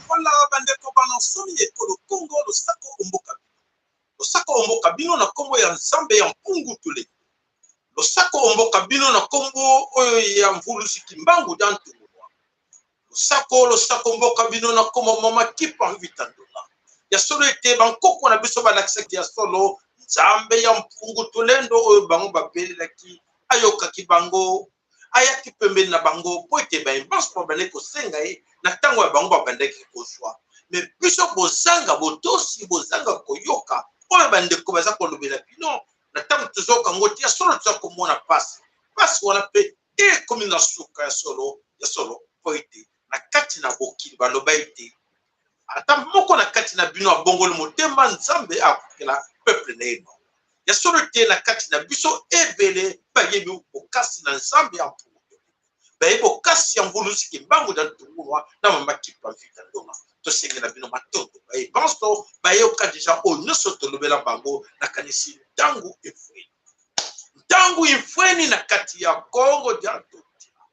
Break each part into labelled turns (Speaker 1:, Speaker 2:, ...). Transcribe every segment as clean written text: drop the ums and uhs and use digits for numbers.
Speaker 1: Voilà, bandeko bana somi ekolo Congo losako omboka. Losako omboka bino na kombo ya nzambe ya mpungu tule. Losako omboka bino na kombo oyo ya mvulusi kimbangu dantu. Losako mboka bino na kombo mama kipa vitandona. Ya solo ete bankoko na biso balakisaki ya solo nzambe ya mpungu tulendo oyo bango bapelelaki ayoka kibango ayaki pembeni na bango po ete baimbanso babandaki kosenga ye na ntango ya bango babandaki kozwa. Me biso bozanga botosi bozanga koyoka oyo bandeko baza kolobela bino na ntango tozokango te ya solo toza komona pasi wana mpe ekomi na suka ya solo po ete na kati na bokili baloba ete ata moko na kati na bino abongoli motema nzambe akokela peuple na ye ya solo te na kati na biso ebele bayebi bokasi na nzambe ya mpungu bayebi bokasi ya mvulusi kimbangu na ntungulwa na mama kipa vita ndonga tosengela bino matondo bayebanso bayoka deja oyo nyonso tolobela bango nakanisi ntangu ifweni na kati ya Congo dia ntotila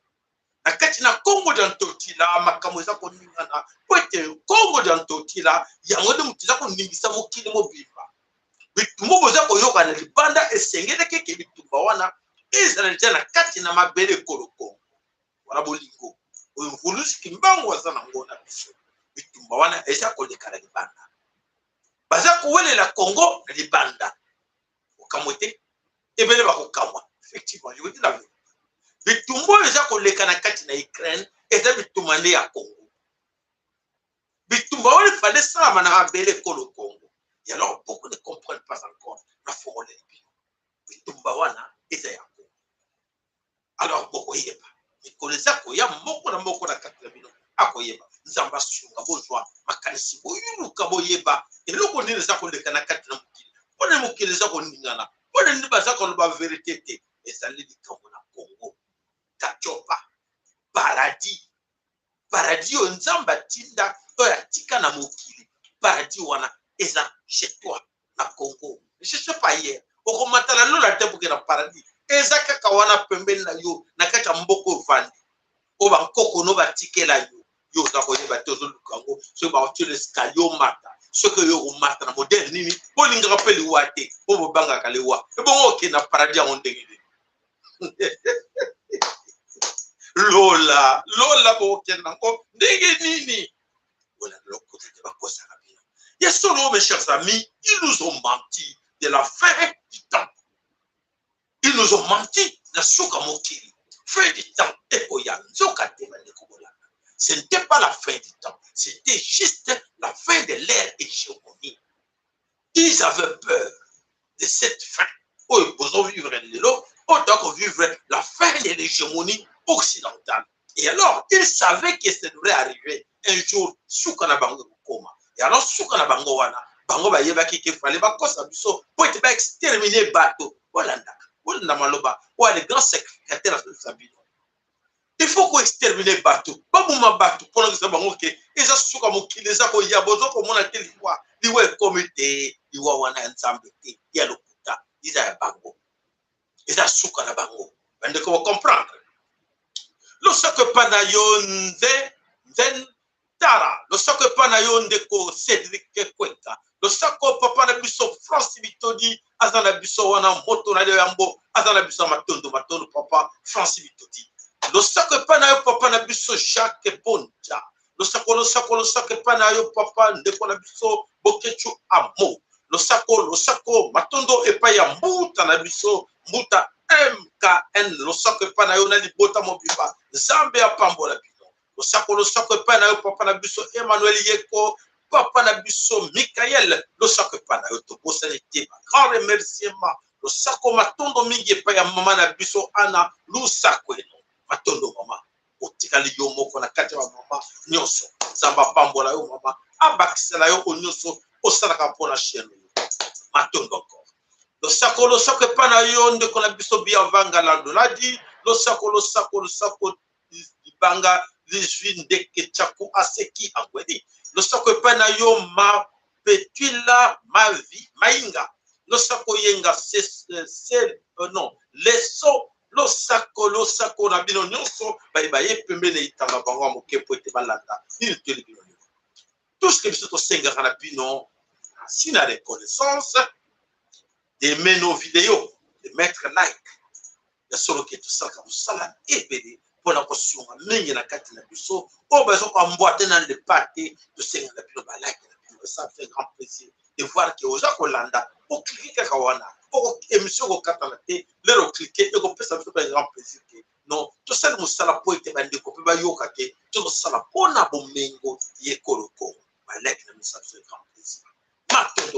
Speaker 1: na kati na Congo dia ntotila makambo eza koningana po ete Congo dia ntotila yango nde moto eza konimbisa mokili mobimba bitumba boza koyoka na libanda esengeleki ke bitumba wana ezala deja na kati na mabele ekolo wana bolingo oyo mvulusi kimbangu aza nango na biso bitumba wana eza koleka na libanda baza kowelela Congo na libanda okamwe te ebele bakokamwa effectivement je vous dis la vérité bitumba oyo eza koleka na kati na Ukraine eza bitumba nde ya Congo bitumba oyo efale salama na mabele ekolo Congo et alors beaucoup ne comprennent pas encore na fongo na libino bitumba wana eza ya Congo alors bokoyeba mikolo eza koya moko na moko na kati na bino akoyeba nzambe asunga bozwa makanisi boyuluka boyeba eloko nini eza koleka na kati na mokili mpona mokili eza koningana mpona nini baza koloba verite te ezali likambo na Congo kachopa paradis oyo nzambe atinda oyo atika na mokili paradis wana eza chez toi na Congo ne cherche pas hier okomatala lola te boke na paradis eza kaka wana pembeni na yo na kati ya mboko ovandi oyo bankoko no batikela yo oza koyeba te ozoluka yango soki baotile esika yo mata soki yo komata na modele nini bolingaka mpe liwa te po bobangaka liwa ebongo okende na paradis yango ndenge nini lola bokende nango ndenge nini bona lokote te bakosaka bino ya solo mes chers amis ils nous ont menti de la fin du temps. Ils nous ont menti na suka mokili. Fin du temps, ce n'était pas la fin du temps, c'était juste la fin de l'ère hégémonie. Ils avaient peur de cette fin. Oh, ils vont vivre autant qu'on vivre la fin de l'hégémonie occidentale. Et alors, ils savaient que ça devrait arriver un jour suka na bango koma. Et alors, suka na bango wana, bango ba yeba ki fallait ba kosa biso pour être ba exterminer bateau. Voilà. Les grands sacrificateurs de sa vie. Il faut qu'on extermine bateau. Pas pour ma bateau. Pour que ça va manquer. Et ça, c'est comme qui les a qu'on y a besoin comme on a tel l'ivoire. L'ivoire comité. L'ivoire wana ensemble. Il y a le puta. Il y a bango. Et ça, c'est comme la bango. On doit comprendre. Le sac panayon zen tara. Le sac panayon de ko Cédric Kweka. Le sako papa na biso France Bitodi azana biso wana moto na yambo azana biso matondo papa France Bitodi. Le sako pa na yo papa na biso Jacques Ponja. Le sako pa na yo papa ndeko na biso Bokechu Amo. Le sako matondo epa ya mbuta na biso mbuta MKN. Le sako pa na yo na libota mobiba Zambe apambola bino. Le sako pa na yo papa na biso Emmanuel Yeko Papa na biso Michael, le sac pana yo to bosanete grand remerciement losako matondo mingi epai ya mama na biso ana lusako eno matondo mama otikali yo moko na kati ya mama nyonso nzambe apambola yo mama abakisela yo nyonso osalaka mpona chaîne matondo encore losako epai na yo ndeko na biso biavanga landoladi losako libanga lizwi ndeke tshako aseki angweni losako epai na yo mapetwila mainga losako yenga non leso losako na bino nyonso baye pembeni itanga bango ya moke po ete balanda nini toli bino tout ce que biso tosengaka na bino si na reconnaissance d'aimer nos vidéos de mettre like ya solo ke tosalaka mosala ebele mpona kosunga mingi na kati na biso oyo baza koambwate na ndepa te tosenga na bino balike na bino ça fait grand plaisir de voir ke oza kolanda oklike kaka wana émission kokatana te lero oklike ekopesa biso ba grand plaisir ke non tosali mosala po ete bandeko mpe bayoka ke tozosala mpona bomengo yekoloko balike na biso ça fait grand plaisir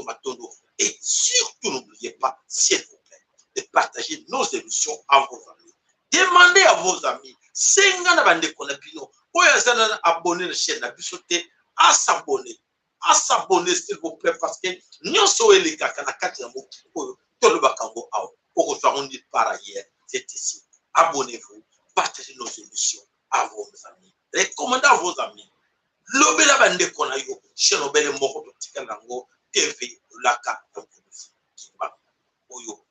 Speaker 1: matondo et surtout n'oubliez pas s'il vous plaît de partager nos émissions à vos amis. Demandez à vos amis. Senga na bandeko na bino. Oya zana abonner la chaîne na bisote à s'abonner. À s'abonner s'il vous plaît parce que nyonso ele kaka na kati ya mokili oyo tolo bakango awa. Oko on dit par ailleurs, c'est ici. Abonnez-vous, partagez nos émissions à vos amis. Recommandez à vos amis. Lobela bandeko na yo, chaîne obele moko to tikalango TV laka na kimba. Oyo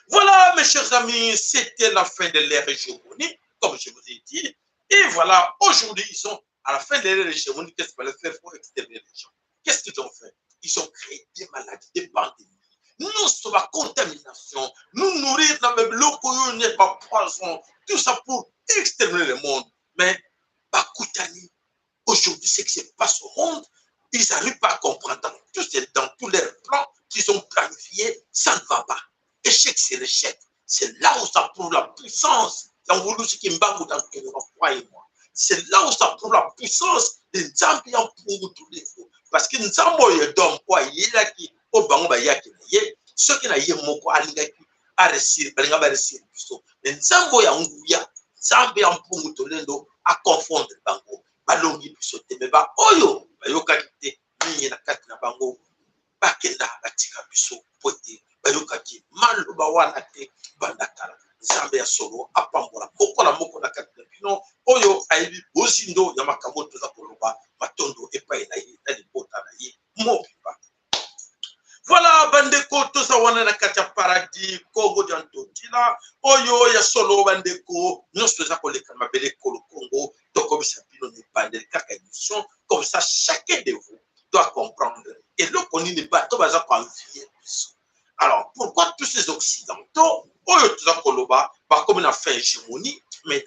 Speaker 1: voilà mes chers amis, c'était la fin de l'ère hégémonique, comme je vous ai dit. Et voilà, aujourd'hui, ils sont à la fin de l'ère hégémonique. Qu'est-ce qu'ils veulent faire pour exterminer les gens? Qu'est-ce qu'ils ont fait? Ils ont créé des maladies, des pandémies. Nous sommes la contamination, nous nourrir dans le bloc, n'est pas poison, tout ça pour exterminer le monde. Mais, Bakoutani, aujourd'hui, c'est que se passe au monde. Ils n'arrivent pas à comprendre dans tous leurs plans qu'ils ont planifiés, ça ne va pas. Échec, c'est l'échec. C'est là où ça prouve la puissance. C'est là où ça prouve la puissance des Zambiens pour tous les jours. Parce que nous avons eu d'hommes, il y a qui, au bango, il y a qui, ceux qui n'ont pas moko, à réussir, mais nous avons eu un Zambien pour nous donner à confondre le bango. Balongi bisote me ba oyo bayoka kite mingi na kati na bango bakenda batika biso pote bayoka ki maloba wana te bandakala Nzambe ya solo apambola moko na kati na bino oyo ayibi bozindo ya makambo toza koloba matondo epai na ye na libota na ye mobimba. Voilà bandeko toza wana na kati ya paradis Congo d'Antotila oyo ya solo bandeko nyonso toza koleka mabele kolo Congo comme ça, comme ça, chacun de vous doit comprendre. Et là, on n'est pas tout basé par alors, pourquoi tous ces Occidentaux, comme on a fait hégémonie, mais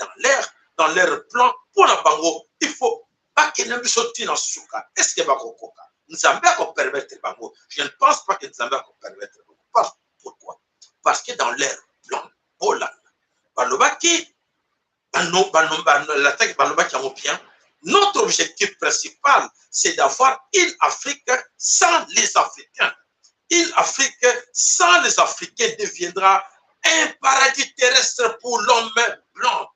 Speaker 1: dans leur plan, pour la bango, il faut pas qu'il ne sorte dans ce cas. Est-ce que Bakokoka nous avons permettre bango? Je ne pense pas que nous avons permettre bango. Pourquoi? Parce que dans leur plan, Hollande, Balobaki, notre objectif principal, c'est d'avoir une Afrique sans les Africains. Une Afrique sans les Africains deviendra un paradis terrestre pour l'homme blanc.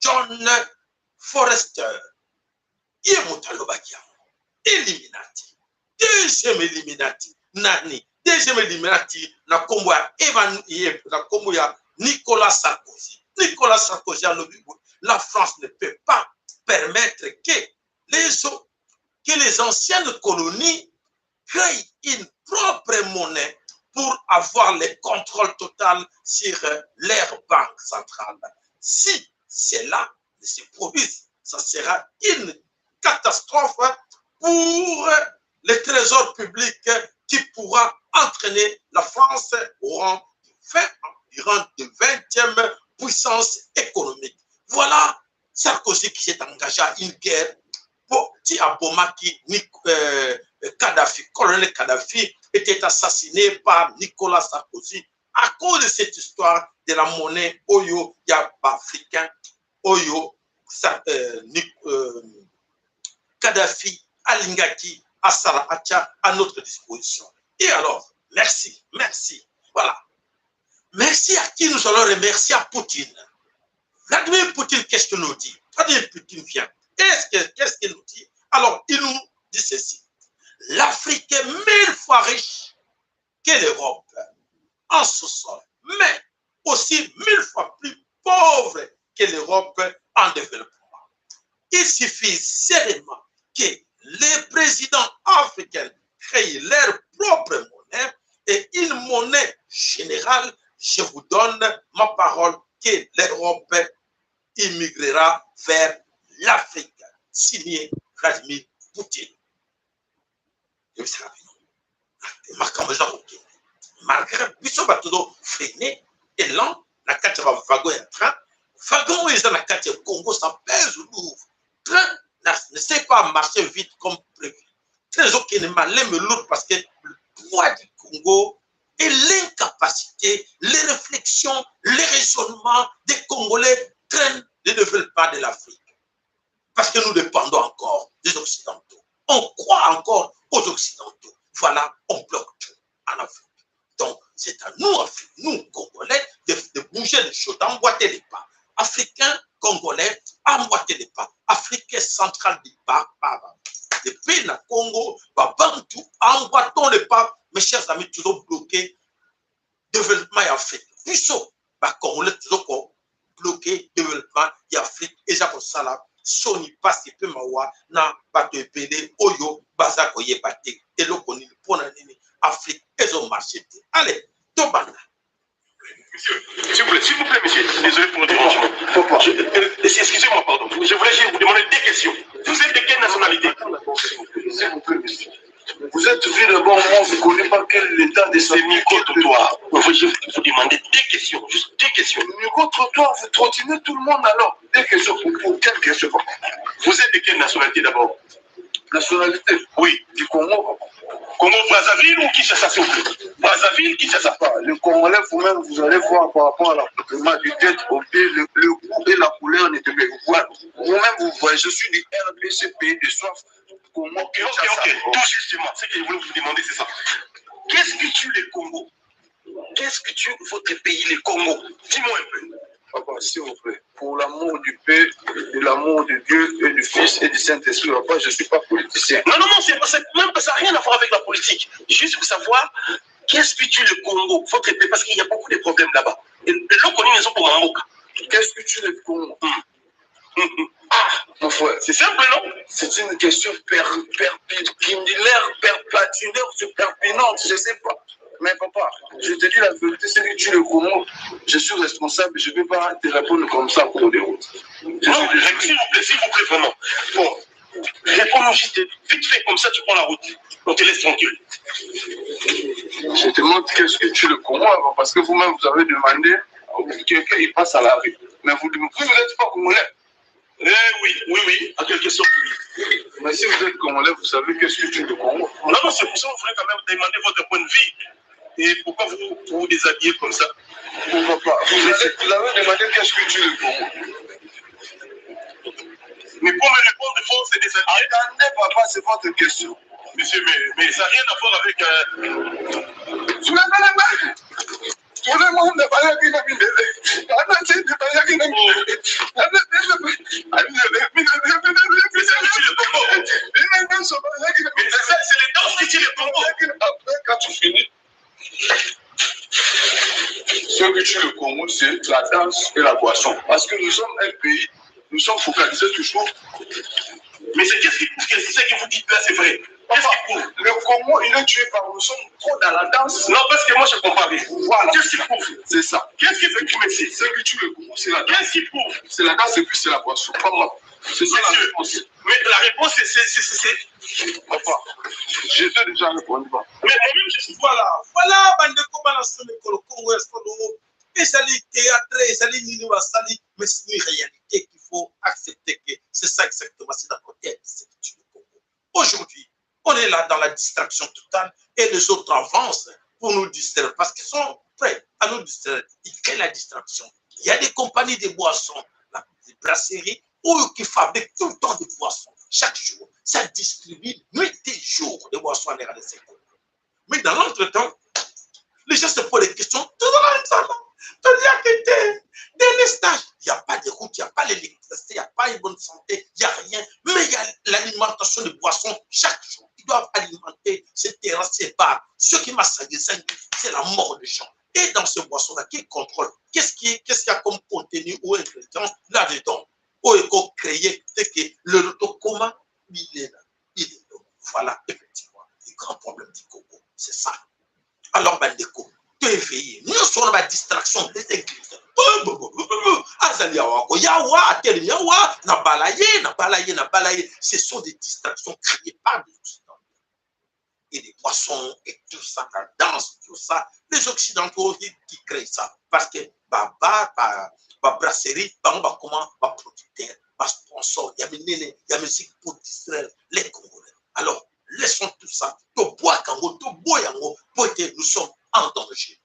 Speaker 1: John Forrester, Illuminati. Deuxième Illuminati. Nani? Deuxième Illuminati, na kombo ya Nicolas Sarkozy. Nicolas Sarkozy a le la France ne peut pas permettre que les anciennes colonies créent une propre monnaie pour avoir le contrôle total sur leur banque centrale. Si cela ne se produit, ça sera une catastrophe pour le trésor public qui pourra entraîner la France au rang de 20e puissance économique. Voilà Sarkozy qui s'est engagé à une guerre pour Bomaki, Kadhafi, colonel Kadhafi était assassiné par Nicolas Sarkozy à cause de cette histoire de la monnaie Oyo Yaba africain, Oyo Kadhafi Alingaki à notre disposition. Et alors, merci, merci. Voilà. Merci à qui nous allons remercier? À Poutine. Vladimir Poutine, qu'est-ce qu'il nous dit? Vladimir Poutine vient. Qu'est-ce qu'il nous dit? Alors, il nous dit ceci. L'Afrique est 1000 fois riche que l'Europe en sous-sol, mais aussi 1000 fois plus pauvre que l'Europe en développement. Il suffit seulement que les présidents africains créent leur propre monnaie et une monnaie générale. Je vous donne ma parole que l'Europe immigrera vers l'Afrique. Signé Vladimir Poutine. Malgré biso batodo freiner élan na kati ya wagon ya train, wagon oyo eza na kati ya Congo, ça pèse lourd. Train ne sait pas marcher vite comme prévu. Train ezokende maleme lourd parce que le poids du Congo et l'incapacité, les réflexions, les raisonnements des Congolais traînent le développement de l'Afrique. Parce que nous dépendons encore des Occidentaux. On croit encore aux Occidentaux. Voilà, on bloque tout en Afrique. Donc, c'est à nous, nous, Congolais, de bouger les choses, d'emboîter les pas. Africains, Congolais, emboîter les pas. Africains central du pas. Depuis le Congo, Babantu, emboîtons les pas. Mes chers amis, toujours bloqués. Développement et Afrique. Puisson, Congolais, toujours bloqué. Développement et Afrique. Et j'ai pour ça là. Soni passe peu mawa na bato epele oyo bazako yebate et le koni pona nini Afrique ezo marché. Allez, tobanda.
Speaker 2: Monsieur, s'il vous plaît, monsieur, désolé pour le dérangement. Excusez-moi, pardon. Je voulais vous demander des questions. Vous êtes de quelle nationalité?
Speaker 3: S'il vous plaît, monsieur. Vous êtes vu d'abord, moi, vous ne connaissez pas quel est l'état de
Speaker 2: ces micro-trottoirs. Je vous demandez des questions, juste des questions.
Speaker 3: Micro-trottoir, vous trottinez tout le monde alors. Des questions, pour quelles questions?
Speaker 2: Vous êtes de quelle nationalité d'abord?
Speaker 3: Nationalité?
Speaker 2: Oui.
Speaker 3: Du Congo.
Speaker 2: Congo-Brazzaville ou Kinshasa? Brazzaville, Kinshasa.
Speaker 3: Le Congolais, vous-même, vous allez voir par rapport à l'accoutrement du tête au pied, le goût et la couleur ne te pas. Vous-même, vous voyez, je suis du RDC, pays de soif.
Speaker 2: Ok. Tout justement, ce que je voulais vous demander, c'est ça. Qu'est-ce que tue les Congo? Qu'est-ce que tue votre pays, les Congo? Dis-moi un peu.
Speaker 3: Papa, s'il vous plaît, pour l'amour du Père, de l'amour de Dieu et du Fils et du Saint-Esprit, papa, je ne suis pas politicien.
Speaker 2: Non, ça n'a rien à voir avec la politique. Juste pour savoir, qu'est-ce que tue le Congo? Votre pays, parce qu'il y a beaucoup de problèmes là-bas. Et l'on connaît les autres pour Mamboka.
Speaker 3: Qu'est-ce que tue le Congo? Mon frère,
Speaker 2: c'est simple, non?
Speaker 3: C'est une question perpétuelle, pertinente, je ne sais pas. Mais papa, je te dis la vérité, c'est que tu le Congo. Je suis responsable, je ne peux pas te répondre comme ça pour des routes.
Speaker 2: Non, s'il vous plaît, vraiment. Bon, réponds-nous juste vite fait, comme ça tu prends la route. On te laisse tranquille.
Speaker 3: Je te demande qu'est-ce que tu le Congo, parce que vous-même, vous avez demandé, quelqu'un il passe à la rue. Mais vous n'êtes pas Congolais.
Speaker 2: Oui, à quelque sorte, oui.
Speaker 3: Mais si vous êtes Congolais, vous savez qu'est-ce que tu le Congo?
Speaker 2: Non, c'est pour ça que vous voulez quand même demander votre point de vue. Et pourquoi vous vous déshabillez comme ça?
Speaker 3: Pourquoi pas? Vous avez demandé qu'est-ce que tu le Congo?
Speaker 2: Mais pour me répondre, il faut se déshabiller.
Speaker 3: Attendez, papa, c'est votre question.
Speaker 2: Monsieur, mais ça n'a rien à voir avec...
Speaker 3: Tout le monde ne va pas dire
Speaker 2: mais c'est les danses qui tirent le Congo.
Speaker 3: Après, quand tu finis, ce que tue le Congo, c'est la danse et la boisson. Parce que nous sommes un pays, nous sommes focalisés toujours.
Speaker 2: Mais c'est qu'est-ce qui prouve que c'est ça que vous dites là, c'est vrai? Qu'est-ce qui prouve?
Speaker 3: Le Congo, il est tué par nous sommes trop dans la danse.
Speaker 2: Non, parce que moi je comprends pas.
Speaker 3: Voilà.
Speaker 2: Qu'est-ce qui prouve?
Speaker 3: C'est ça.
Speaker 2: Qu'est-ce qui fait que tu me sais?
Speaker 3: Ce que tue le Congo, c'est la danse.
Speaker 2: Qu'est-ce qui prouve?
Speaker 3: C'est la danse et puis c'est la boisson. Pas moi. C'est ça la réponse.
Speaker 2: Mais la réponse, c'est...
Speaker 3: Papa, j'ai déjà répondu.
Speaker 2: Mais moi-même, je suis...
Speaker 1: Voilà, bandeko balançon le Congo est sali théâtre, et sali nini wasali, mais c'est une réalité qu'il faut accepter que c'est ça exactement, c'est dans notre tête, c'est le Congo. Aujourd'hui, on est là dans la distraction totale et les autres avancent pour nous distraire parce qu'ils sont prêts à nous distraire. Ils créent la distraction. Il y a des compagnies de boissons, des brasseries, qui fabriquent tout le temps des boissons. chaque jour. Ça distribue nuit et jour des boissons en l'air de ces Congo. Mais dans l'entretemps, les gens se posent des questions. Dès les stages, il n'y a pas de route, il n'y a pas l'électricité, il n'y a pas une bonne santé, il n'y a rien. Mais il y a l'alimentation de boissons chaque jour. Ils doivent alimenter ces terrains, ces bars. Ce qui m'a sangué, c'est la mort des gens. Et dans ces boissons-là, qui contrôle? Qu'est-ce qu'il y a comme contenu ou ingrédients là-dedans? Où est créé que le coma, il est là. Voilà, effectivement, le grand problème du Congo. C'est ça. Alors, Bandeko, tu es éveillé. Nous sommes la distraction des églises. Ce sont des distractions créées par les Occidentaux. Et des poissons et tout ça, la danse, tout ça. Les Occidentaux qui créent ça. Parce que, brasserie, comment, producteur, sponsor, il y a musique pour distraire les Congolais. Alors, laissons tout ça. Nous sommes en danger.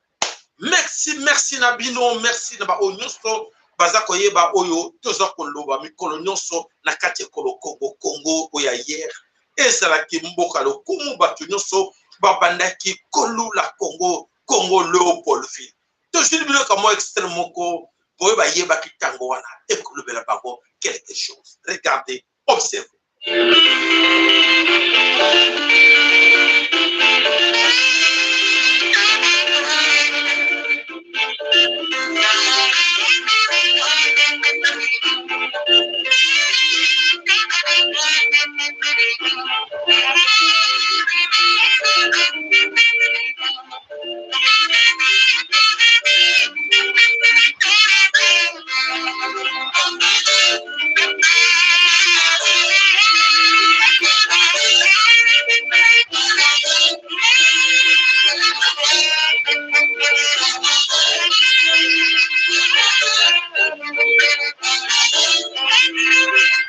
Speaker 1: Merci Nabino, merci Naba Onyoso, Bazakoye ba Oyo, Toza Koloba, Mikolo Nyonso, Nakate Kolo Congo, Oya hier, Ezalaki Mboka lo Kumu Batu Nyonso, Babandaki Kolu la Congo, Congo Léopoldville. Toujours bien comme moi extrêmement ko, Boyeba Yeba Kitango wana, et Kolobela Bago, quelque chose. Regardez, observez.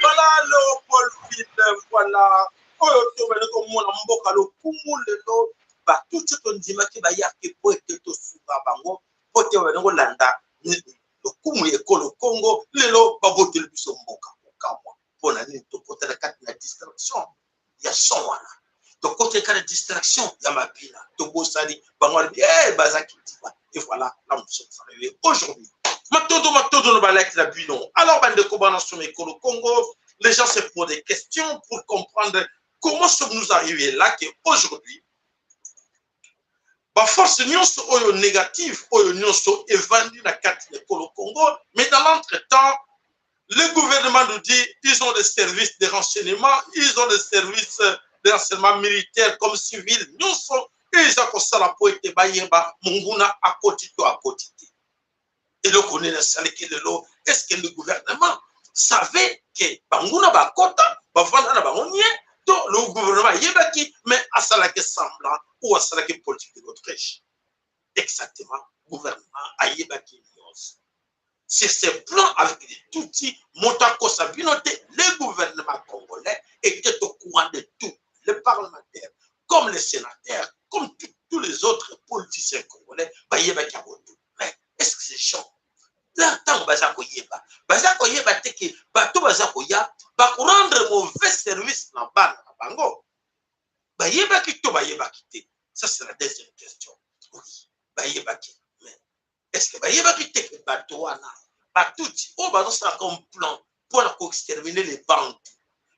Speaker 1: Voilà Léopoldville, voilà. Oyo tomele ko mona mboka lo kumulelo ba tout ce qu'on dit ki ba ya ke po ete to suka bango pote wa ngo landa lo kumu ekolo Congo lelo ba bote le biso mboka kamwa pona ni to pote la kati na distraction ya son wana to côté ka distraction ya mapina to bosali bango bazaki tiba et voilà là nous sommes arrivés aujourd'hui. Matodo no balaki la binon. Alors bande ko bana so ekolo Congo, les gens se posent des questions pour comprendre comment sommes-nous arrivés là qu'aujourd'hui, force nyonso oyo négative oyo nyonso est vendue dans le Congo, mais dans l'entretemps, le gouvernement nous dit ils ont des services de renseignement, ils ont des services de renseignement militaire comme civil, nyonso ils ont kosala po ete bayeba munguna à côté. Et le connaît le saliki de l'eau. Est-ce que le gouvernement savait que banguna ba kota ba vanda na bangonye? Le gouvernement yebaki, mais à cela qui semblant ou à cela qui politique de l'Autriche. Exactement, le gouvernement a yebaki. Sur ces plans avec des outils, Montako Sabinote, le gouvernement congolais était au courant de tout. Les parlementaires, comme les sénateurs, comme tous les autres politiciens congolais, mais est-ce que ces gens, là, tant Bazako Yeba, teke, bato Bazako ya, ba rendre mauvais service dans Bango. Bayeba kito, Bayeba kite. Ça, c'est la deuxième question. Oui, Bayeba kite. Mais est-ce que Bayeba kite, bato wana, batouti, oh, bato ça comme plan pour exterminer les bandes,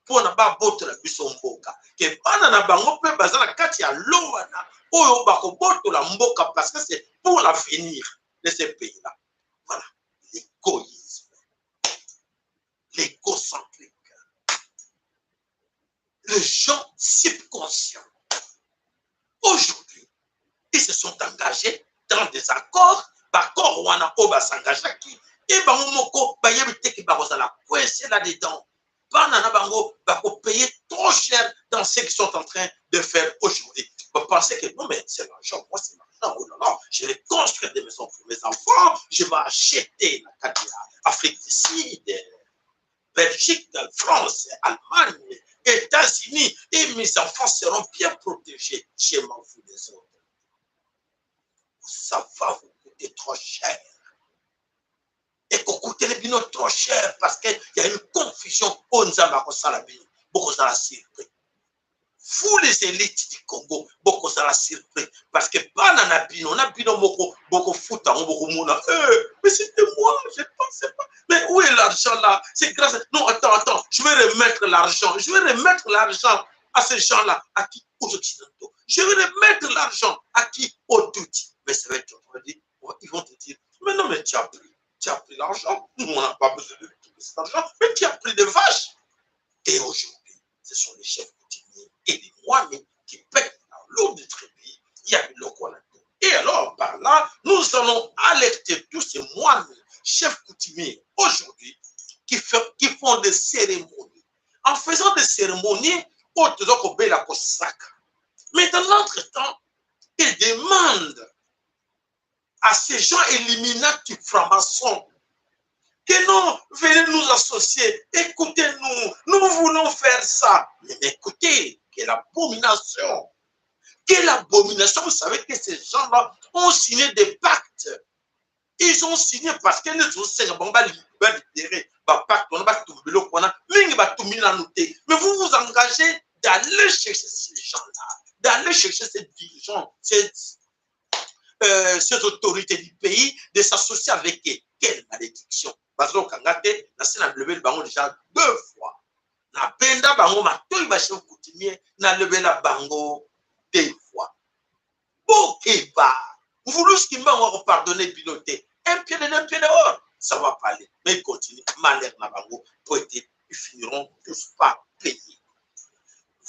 Speaker 1: pour ne pas botter la buisson mboka. Que banana bango peut bazana kati ya loana, oh, bako botter la mboka parce que c'est pour l'avenir de ces pays-là. Voilà, l'égoïsme, l'égocentrique. Les gens subconscients, aujourd'hui, ils se sont engagés dans des accords, accords wana oba s'engagaki, et bango bayebite ki bakozala coincé là-dedans. Banana bango bako payer trop cher dans ce qu'ils sont en train de faire aujourd'hui. Vous pensez que non, mais c'est l'argent, moi c'est l'argent, oh non, je vais construire des maisons pour mes enfants, je vais acheter la Cadia, Afrique du Sud, Belgique, France, Allemagne, États-Unis, et mes enfants seront bien protégés chez moi, vous les autres. Ça va vous coûter trop cher. Et qu'on coûte les binots trop cher parce qu'il y a une confusion au Nzamba Kosalabini. beaucoup ça la surpris. Vous les élites du Congo, beaucoup ça la surpris. Parce que pas dans la bino, on a bino beaucoup foot, beaucoup mouna. Mais c'était moi, je ne pensais pas. Mais où est l'argent là? C'est grâce. Non, attends, je vais remettre l'argent. Je vais remettre l'argent à ces gens-là, à qui? Aux Occidentaux. Je vais remettre l'argent à qui? Aux Tutsis. Mais ça va être, ils vont te dire, mais non, mais tu as pris l'argent. Nous, on n'a pas besoin de tout cet argent, mais tu as pris des vaches. Et aujourd'hui, ce sont les chefs coutumiers et les moines qui pètent dans l'eau du tribut. Il y a le Kwanatu. Et alors, par là, nous allons alerter tous ces moines, chefs coutumiers, aujourd'hui, qui font des cérémonies. En faisant des cérémonies, mais dans l'entretemps, ils demandent à ces gens éliminatoires francs-maçons que non, venez nous associer, écoutez-nous, nous voulons faire ça. Mais écoutez, quelle abomination. Quelle abomination. Vous savez que ces gens-là ont signé des pactes. Ils ont signé parce que nous sommes libérés. Mais vous vous engagez d'aller chercher ces gens-là, d'aller chercher ces dirigeants, ces autorités du pays, de s'associer avec eux. Quelle malédiction. Parce que Kangate, n'a levé le bango déjà 2 fois. Na penda bango matoi ba chef coutumier, na levé la bango 2 fois. Bokeba. Vous voulez ce qui m'a pardonné piloté. Un pied dehors, ça va pas aller. Mais ils continuent. Malheur na bango, ils finiront tous par payer.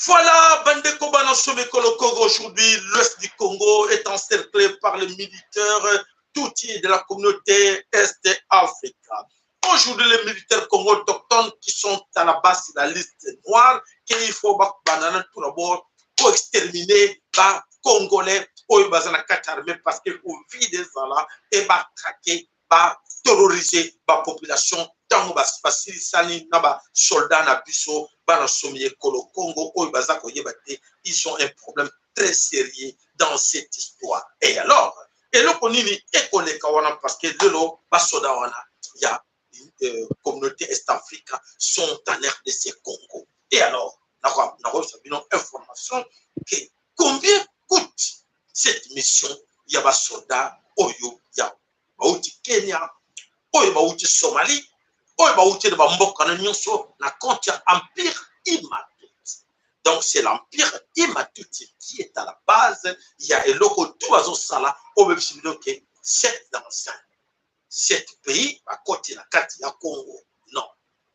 Speaker 1: Voilà, Bandeko Banasome Kolokoro, aujourd'hui, l'ouest du Congo est encerclé par les militaires Tutsi de la communauté Est Africa. Aujourd'hui, les militaires congo autochtones qui sont à la base de la liste noire, qu'il faut banana tout d'abord pour exterminer les Congolais au bazana armée parce qu'au vu des là et traquer, terroriser la population. Tant que les soldats na biso bana sommier Kolo Congo au bazako yebate, ils ont un problème très sérieux dans cette histoire. Et alors, et le konini école kawana parce que de l'eau basoda wana il y a communauté est-africaine sont en RDC Congo. Et alors, nous avons une information que combien coûte cette mission? Il y a des soldats, il y a des Kenya, il y a des Somalie, il y a des Mboka na compte empire Imatut. Donc c'est l'empire Imatut qui est à la base. Il y a un loco tout à sala au même que 7 dans 5. 7 pays à côté de la carte ya Congo. Non.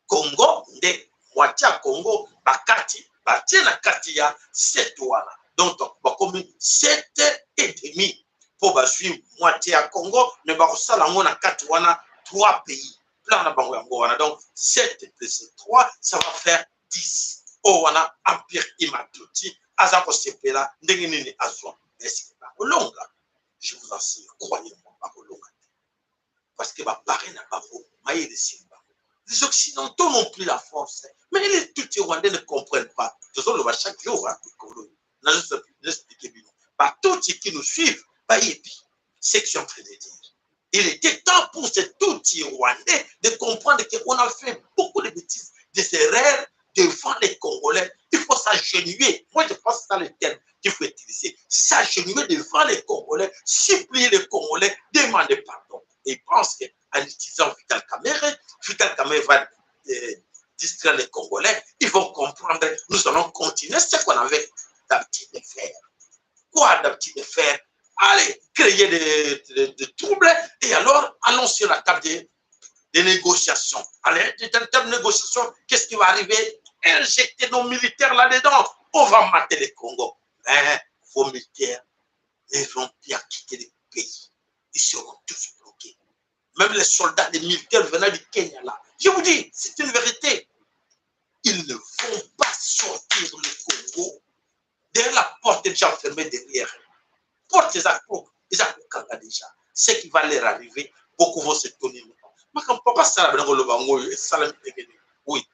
Speaker 1: Congo, de moitié à Congo, bakati, batie la carte ya 7 wana. Donc, comme 7 et demi pour suivre moitié à Congo, mais ça la mona 4 wana 3 pays. Plan na bango yango wana. Donc 7 plus 3, ça va faire 10. Oh wana empire Imatuti, azako sepela ndenge nini azwa. Est-ce que ba longa? Je vous assure, croyez-moi, ba longa. Parce que les Occidentaux n'ont plus la force. Mais les tout Rwandais ne comprennent pas. De toute façon, chaque jour, tous ceux qui nous suivent, c'est ce que je suis en train de dire. Il était temps pour ces tout Rwandais de comprendre qu'on a fait beaucoup de bêtises, des erreurs devant les Congolais. Il faut s'agenouiller. Moi, je pense que c'est le terme qu'il faut utiliser. S'agenouiller devant les Congolais, supplier les Congolais, demander pardon. Et ils pensent qu'en utilisant Vital Kamerhe va distraire les Congolais, ils vont comprendre, nous allons continuer ce qu'on avait d'habitude de faire. Quoi d'habitude de faire? Allez, créer des troubles, et alors allons sur la table des négociations. Allez, dans table de négociation, qu'est-ce qui va arriver? Injecter nos militaires là-dedans, on va mater les Congo. Mais vos militaires ne vont plus quitter le pays. Ils seront tous bloqués. Même les soldats, les militaires venant du Kenya là. Je vous dis, c'est une vérité. Ils ne vont pas sortir le Congo. Derrière la porte est déjà fermée derrière. Porte les accords, ils ont déjà. Ce qui va leur arriver, beaucoup vont se tourner. Oui,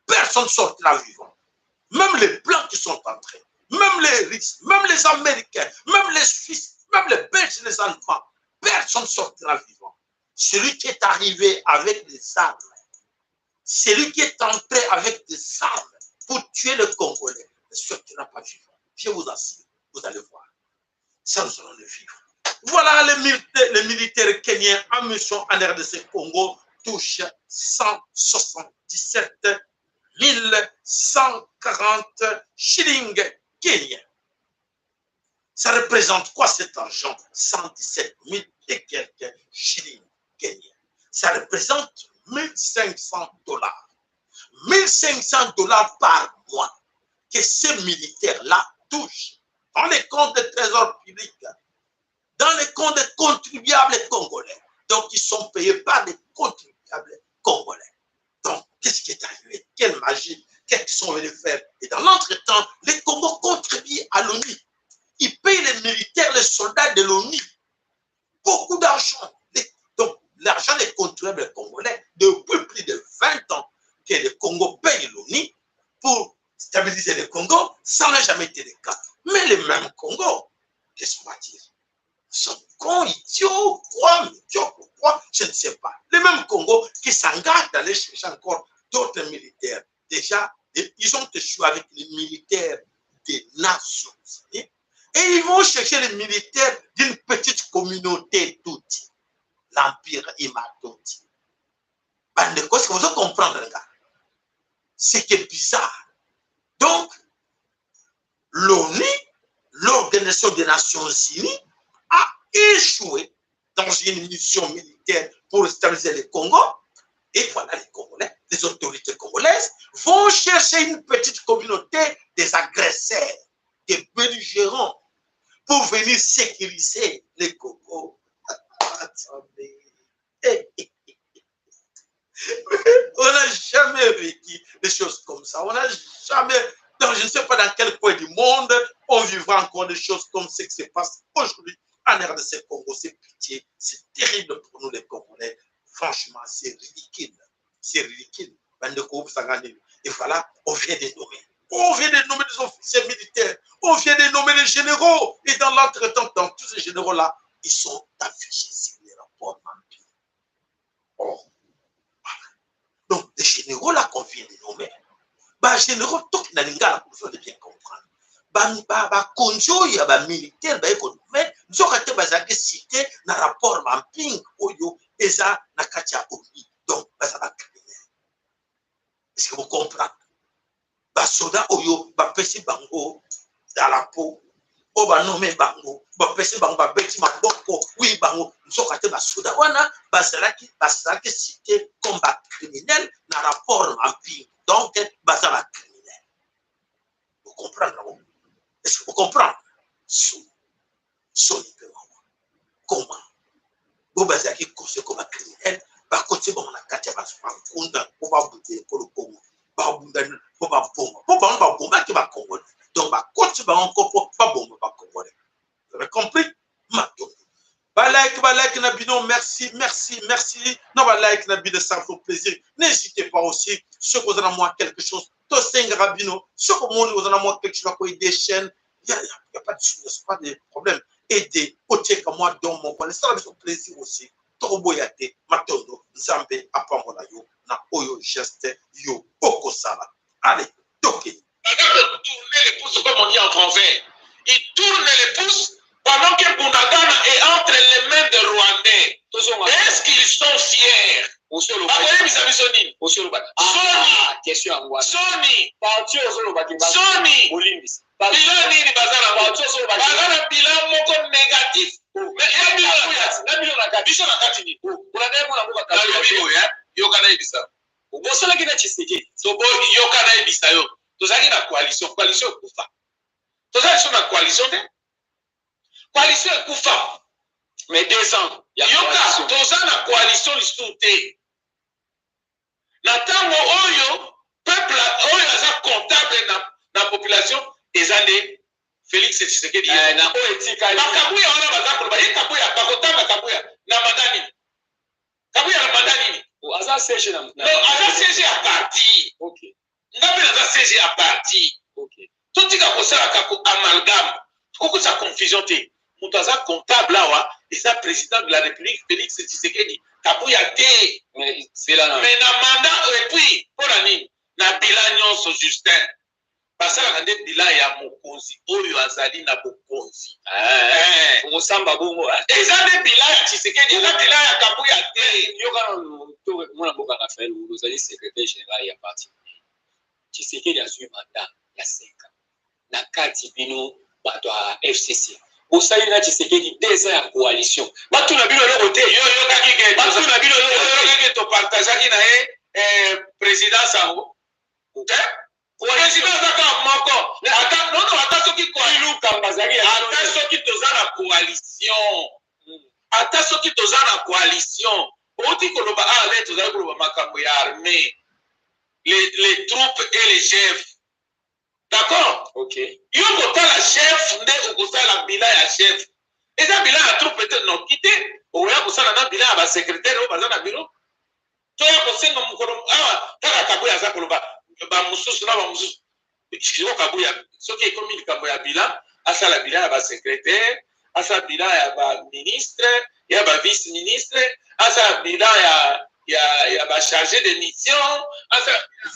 Speaker 1: personne ne sortira vivant. Même les Blancs qui sont entrés, même les Russes, même les Américains, même les Suisses, même les Belges, les Allemands, personne ne sortira vivant. Celui qui est arrivé avec les armes, celui qui est entré avec des armes pour tuer le Congolais ne sortira pas vivant. Je vous assure, vous allez voir. Ça, nous allons le vivre. Voilà, les militaires kenyans en mission en RDC Congo touchent 177 140 shillings kenyans. Ça représente quoi cet argent? 117 000 et quelques shillings kenyans. Ça représente 1500 $. 1500 $ par mois que ces militaires-là touchent dans les comptes de trésor public, dans les comptes des contribuables congolais. Donc, ils sont payés par des contribuables congolais. Donc, qu'est-ce qui est arrivé? Quelle magie? Qu'est-ce qu'ils sont venus faire? Et dans l'entretemps, les Congos contribuent à l'ONU. Ils payent les militaires, les soldats de l'ONU. Beaucoup d'argent. Donc, l'argent des contribuables congolais, depuis plus de 20 ans, que le Congo paye l'ONU pour stabiliser le Congo, ça n'a jamais été le cas. Mais les mêmes Congo, qu'est-ce qu'on va dire? Ils sont cons, idiots, pourquoi? Je ne sais pas. Les mêmes Congo qui s'engagent d'aller chercher encore d'autres militaires. Déjà, ils ont échoué avec les militaires des Nations Unies et ils vont chercher les militaires d'une petite communauté toute. L'Empire Imatoti. Bande, qu'est-ce que vous allez comprendre, les gars? C'est qui est bizarre. Donc, l'ONU, l'Organisation des Nations Unies, a échoué dans une mission militaire pour stabiliser le Congo. Et voilà, les Congolais, les autorités congolaises vont chercher une petite communauté des agresseurs, des belligérants, pour venir sécuriser le Congo. Attendez. On n'a jamais vécu des choses comme ça. On n'a jamais, donc je ne sais pas dans quel coin du monde, on vivra encore des choses comme ce qui se passe aujourd'hui en RDC Congo. C'est pitié, c'est terrible pour nous les Congolais. Franchement, c'est ridicule. C'est ridicule. Et voilà, on vient de nommer. On vient de nommer des officiers militaires. On vient de nommer les généraux. Et dans l'entretemps, dans tous ces généraux-là, ils sont affichés sur les rapports empires. Oh. Donc, les généraux là qu'on vient de nommer, les généraux, tout qui n'a pas de bien comprendre. Konjo ya ba militaire ba économie, nous avons cité dans le rapport mapping oyo eza na katia omi. Donc, ça va criminel. Est-ce que vous comprenez? Soda oyo ba pesi bango dans la peau. O ba nommé bango, ba pesi bango ba beti maboko, oui bango, nous avons soda wana bazalaki cité comme ba criminel dans le rapport mapping. Donc, ça va criminel. Vous comprenez? Est-ce que vous comprenez? Comment? Vous avez dit que c'est comme un criminel, par contre, c'est bon, on a quatre ans, on va bouger le Congo, on va bomber qui va Congo. Donc, quand tu vas encore pas bomber pas Congo. Vous avez compris? Like, Nabino, merci. Non, like, Nabino, ça fait plaisir. N'hésitez pas aussi, ceux qui vous en moi quelque chose, Toseng Rabino, ceux qui vous en moi quelque chose, des chaînes, il n'y a pas de problème. Aider, côté comme moi, dans mon coin, ça me fait plaisir aussi. Toroboyate, Matondo, Nzambe, Apamola, yo, na Oyo, Geste, yo, Okosala. Allez, toquez.
Speaker 2: Il tourner les pouces comme on dit en français. Il tourne les pouces pendant que Bunagana est entre les mains des Rwandais. Est-ce qu'ils sont fiers? Sony, bilan nini bazana bilan moko négatif. Biso na kati ni. Yoka na ebisa. Bosola kina Tshisekedi. So bo yoka na ebisa yo. Tozaki na coalition kufa. Tozaki na coalition te. Coalition kufa. Mais 2 ans. Yoka toza na coalition lisute. Na tango oyo peuple oyo aza comptable na population des années Félix Tshisekedi na oetika bakabuya wana bazakolo baye kabuya bakotanga kabuya na madani kabuya na madani aza siège na non aza siège à parti. OK ngabe aza siège à parti. OK totika kosala kako amalgame koko sa confusion te Moutaza comptable là, et ça président de la République, Félix Tshisekedi. Kabuya te.
Speaker 4: Mais c'est là.
Speaker 2: Mais na mandat, et puis, pour l'année, na bilan nyonso Justin. Basala kande bilan ya mokonzi, oyo azali na bokonzi.
Speaker 4: Osamba bongo.
Speaker 2: Eza de bilan ya Tshisekedi, eza bilan ya Kabuya te.
Speaker 4: Yoka mwana boka Raphaël, vous allez secrétaire général ya parti. Tshisekedi a su mandat ya 5 ans. Na kati bino bato a FCC. Osali na Tshisekedi 2 ans ya coalition. Batu na bino loko te.
Speaker 2: Yo kaki ke.
Speaker 4: Batu na bino loko
Speaker 2: te. To partageaki na ye président sango. Président zaka moko. Ata soki toza na coalition. Ata soki toza na coalition. Oti koloba ale toza koloba makambo ya armée. Les troupes et les chefs. D'accord?
Speaker 4: Ok.
Speaker 2: Yo kota la chef nde okota la bilan ya chef. Eza bilan ya troupe peut-être non quitté. Oya kosala na bilan ya ba secrétaire o baza na bureau. Toya kosenga mukolo kaka Kabuya za koloba ba mususu na ba mususu. Kiko Kabuya soki ekomi likambo ya bilan, asala bilan ya ba secrétaire, asala bilan ya ba ministre, ya ba vice ministre, asala bilan ya ba chargé de mission.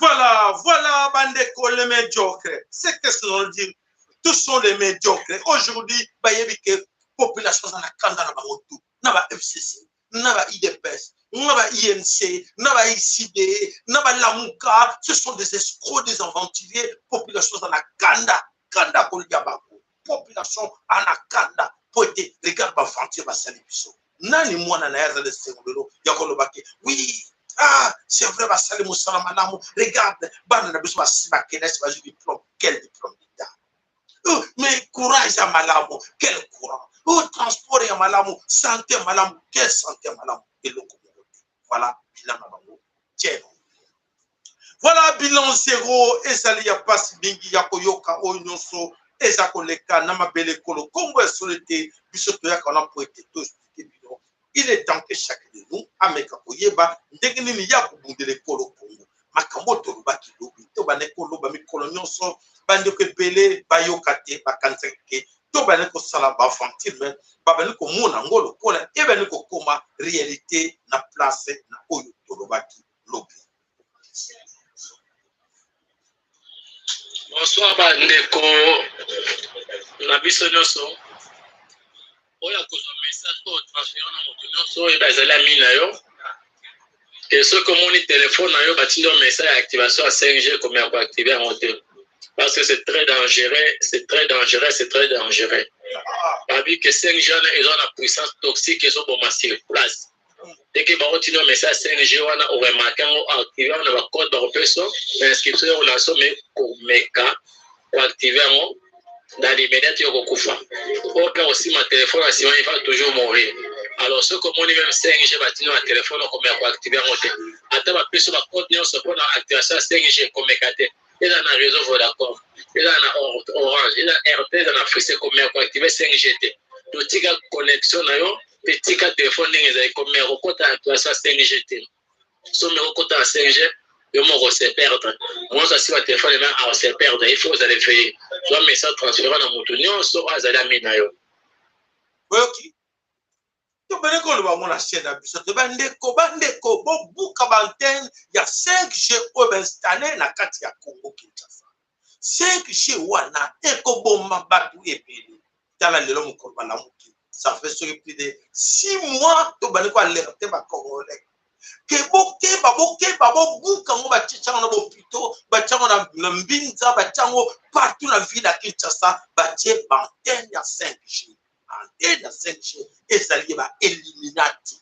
Speaker 1: Voilà, bandeko les médiocres. C'est qu'est-ce qu'on dit? Tous sont des médiocres. Aujourd'hui, il y a des populations dans la Kanda, dans la FCC, dans la IDPS, dans la INC, dans la ICD, dans la Lamouka. Ce sont des escrocs, des aventuriers. Populations dans la Kanda, Kanda Koliabako. Population en la Kanda. Poété, regarde ma frontière, ma salibiso. Nani mwana na yaza de Sengolo, Yakolobake. Oui. Ah, c'est vrai, Bassali Moussala Malamu. Regarde, Ban n'a besoin de Kenes, vas-y, diplôme. Quel diplôme d'État? Mais courage à Malamu, quel courant? Oh, transport à Malamu, santé à Malamu, quelle santé à Malamu? Et le communauté. Voilà, bilan Malamu. Tiens. Voilà, bilan 0. Ezali ya passe bingi yakoyoka oyonso. Ezakoleka namabele kolo. Congo est solité. Bisoto yaka on a poété tous. Il est temps que chacun de nous, ameka koyeba, ndengeni ya kubundele kolo Congo. Makambo toluba kilobi, to baneko loba mikolo nyonso, bandeko ebele bayokate bakanseke, to baneko sala ba fantime, ba baneko mona ngolo kola, e baneko koma réalité na place na oyo toluba kilobi.
Speaker 5: Bonsoir bandeko na biso nyonso. Oya kozwa message pour transférer na moto nyonso oyo bazali ami na yo ke soki omoni telefone na yo batindi yo message ya activation ya 5G comme ya koactive yango te parce que c'est très dangereux babi ke 5G wana eza na puissance toxique ezoboma sur place teke baotindi yo message 5G wana oremarke yango active wana bacode bakopesa na inscription yoko na so me komeka koactive yango dans l'immédiat, tu as aussi ma téléphone, il va toujours mourir. Alors, ce que mon même 5G va tenir un téléphone comme il activer en côté. Attends, ma puce, ma code, on se prend en activation 5G comme il y a un réseau Vodacom, il y a un Orange, il y a un RT dans la frissée comme il activer 5G. Tout cas connexion, petit cas téléphone, il y a comme il y a activation 5G. Si on a 5G, on se perdre. Moi, ça, si votre téléphone est se perdre, il faut que vous allez faire soit un message transféré dans mon tournoi, soit vous allez amener na yo.
Speaker 1: Ok. Tu peux dire que la chaîne a besoin de bandeko, bon, bouka bantenne, il y a 5G installé na kati ya Congo Kinshasa. 5G wana, eko bomba batu epele. Tala lelo mukolo balamuki. Ça fait sur plus de 6 mois, tu peux alerter ma Congolais. Que boke babo buka ngo bachango na bopito bachango na mbinza bachango partout na ville à Kinshasa batie antenne ya 5G antenne ya 5G ezali ba Illuminati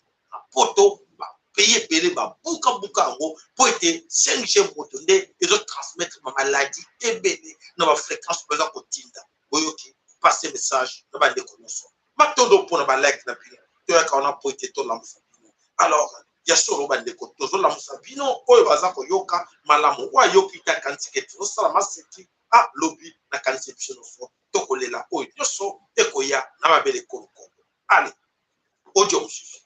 Speaker 1: poto ba payer belé ba buka ngo pour être 5G motonde et de transmettre ma maladie ebele na ba fréquence besoin kotinda boyoki passer message na ba déconnexion matondo pour na ba like na pile to ya kana pour être to la alors ya solo bandeko tozo la musabino oyo baza koyoka malamu wa yoki ta kansike to sala maseki a lobby na conception so to kolela oyo yoso ekoya na mabele konko allez audio monsieur.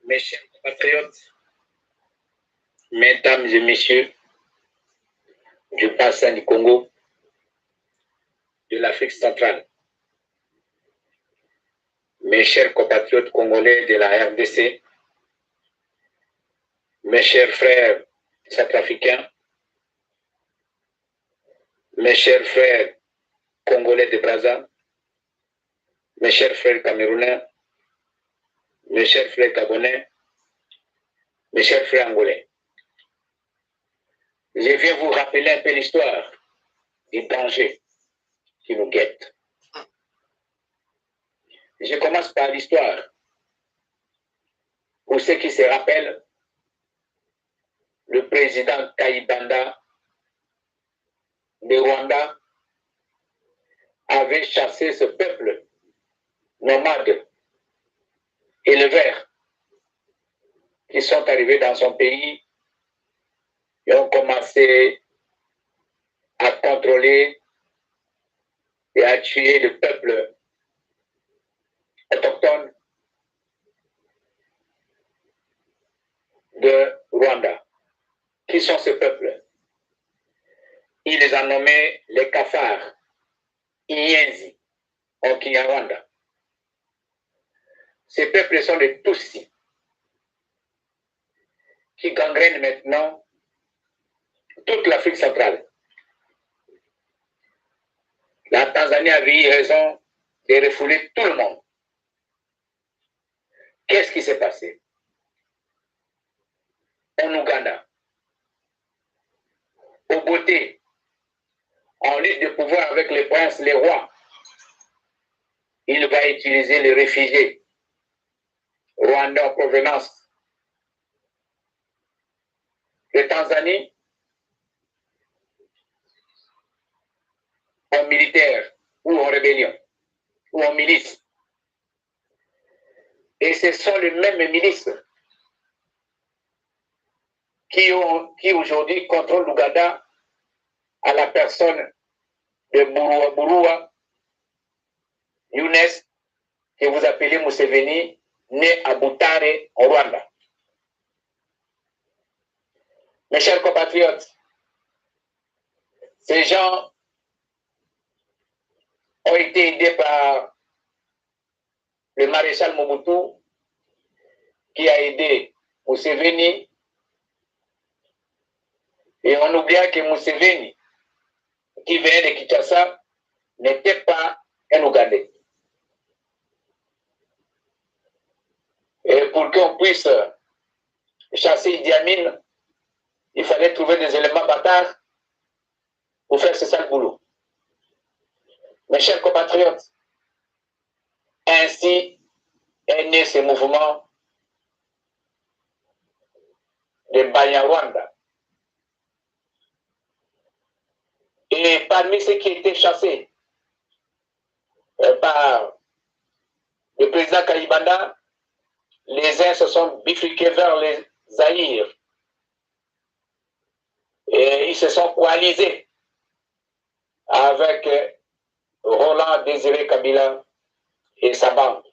Speaker 6: Mes chers compatriotes, mesdames et messieurs du bassin du Congo, de l'Afrique centrale, mes chers compatriotes congolais de la RDC, mes chers frères centrafricains, mes chers frères congolais de Brazza, mes chers frères camerounais, mes chers frères gabonais, mes chers frères angolais. Je viens vous rappeler un peu l'histoire du danger qui nous guette. Je commence par l'histoire. Pour ceux qui se rappellent, le président Kayibanda de Rwanda avait chassé ce peuple nomade, éleveurs, qui sont arrivés dans son pays et ont commencé à contrôler et à tuer le peuple autochtone de Rwanda. Qui sont ces peuples? Il les a nommés les Cafards, Inyenzi, en Kinyarwanda. Ces peuples sont les Tutsis, qui gangrènent maintenant toute l'Afrique centrale. La Tanzanie avait eu raison de refouler tout le monde. Qu'est-ce qui s'est passé? En Ouganda, au Beauté, en lutte de pouvoir avec les princes, les rois, il va utiliser les réfugiés rwandais en provenance de Tanzanie en militaire ou en rébellion ou en milice. Et ce sont les mêmes milices qui aujourd'hui contrôlent l'Ouganda à la personne de Burua Younes, que vous appelez Museveni, né à Butare, en Rwanda. Mes chers compatriotes, ces gens ont été aidés par le maréchal Mobutu, qui a aidé Museveni. Et on oublia que Museveni, qui venait de Kinshasa, n'était pas un Ougandais. Et pour qu'on puisse chasser Idi Amin, il fallait trouver des éléments bâtards pour faire ce sale boulot. Mes chers compatriotes, ainsi est né ce mouvement de Banyarwanda. Et parmi ceux qui étaient chassés par le président Kayibanda, les uns se sont bifurqués vers les Zaïre. Et ils se sont coalisés avec Roland Désiré Kabila et sa bande.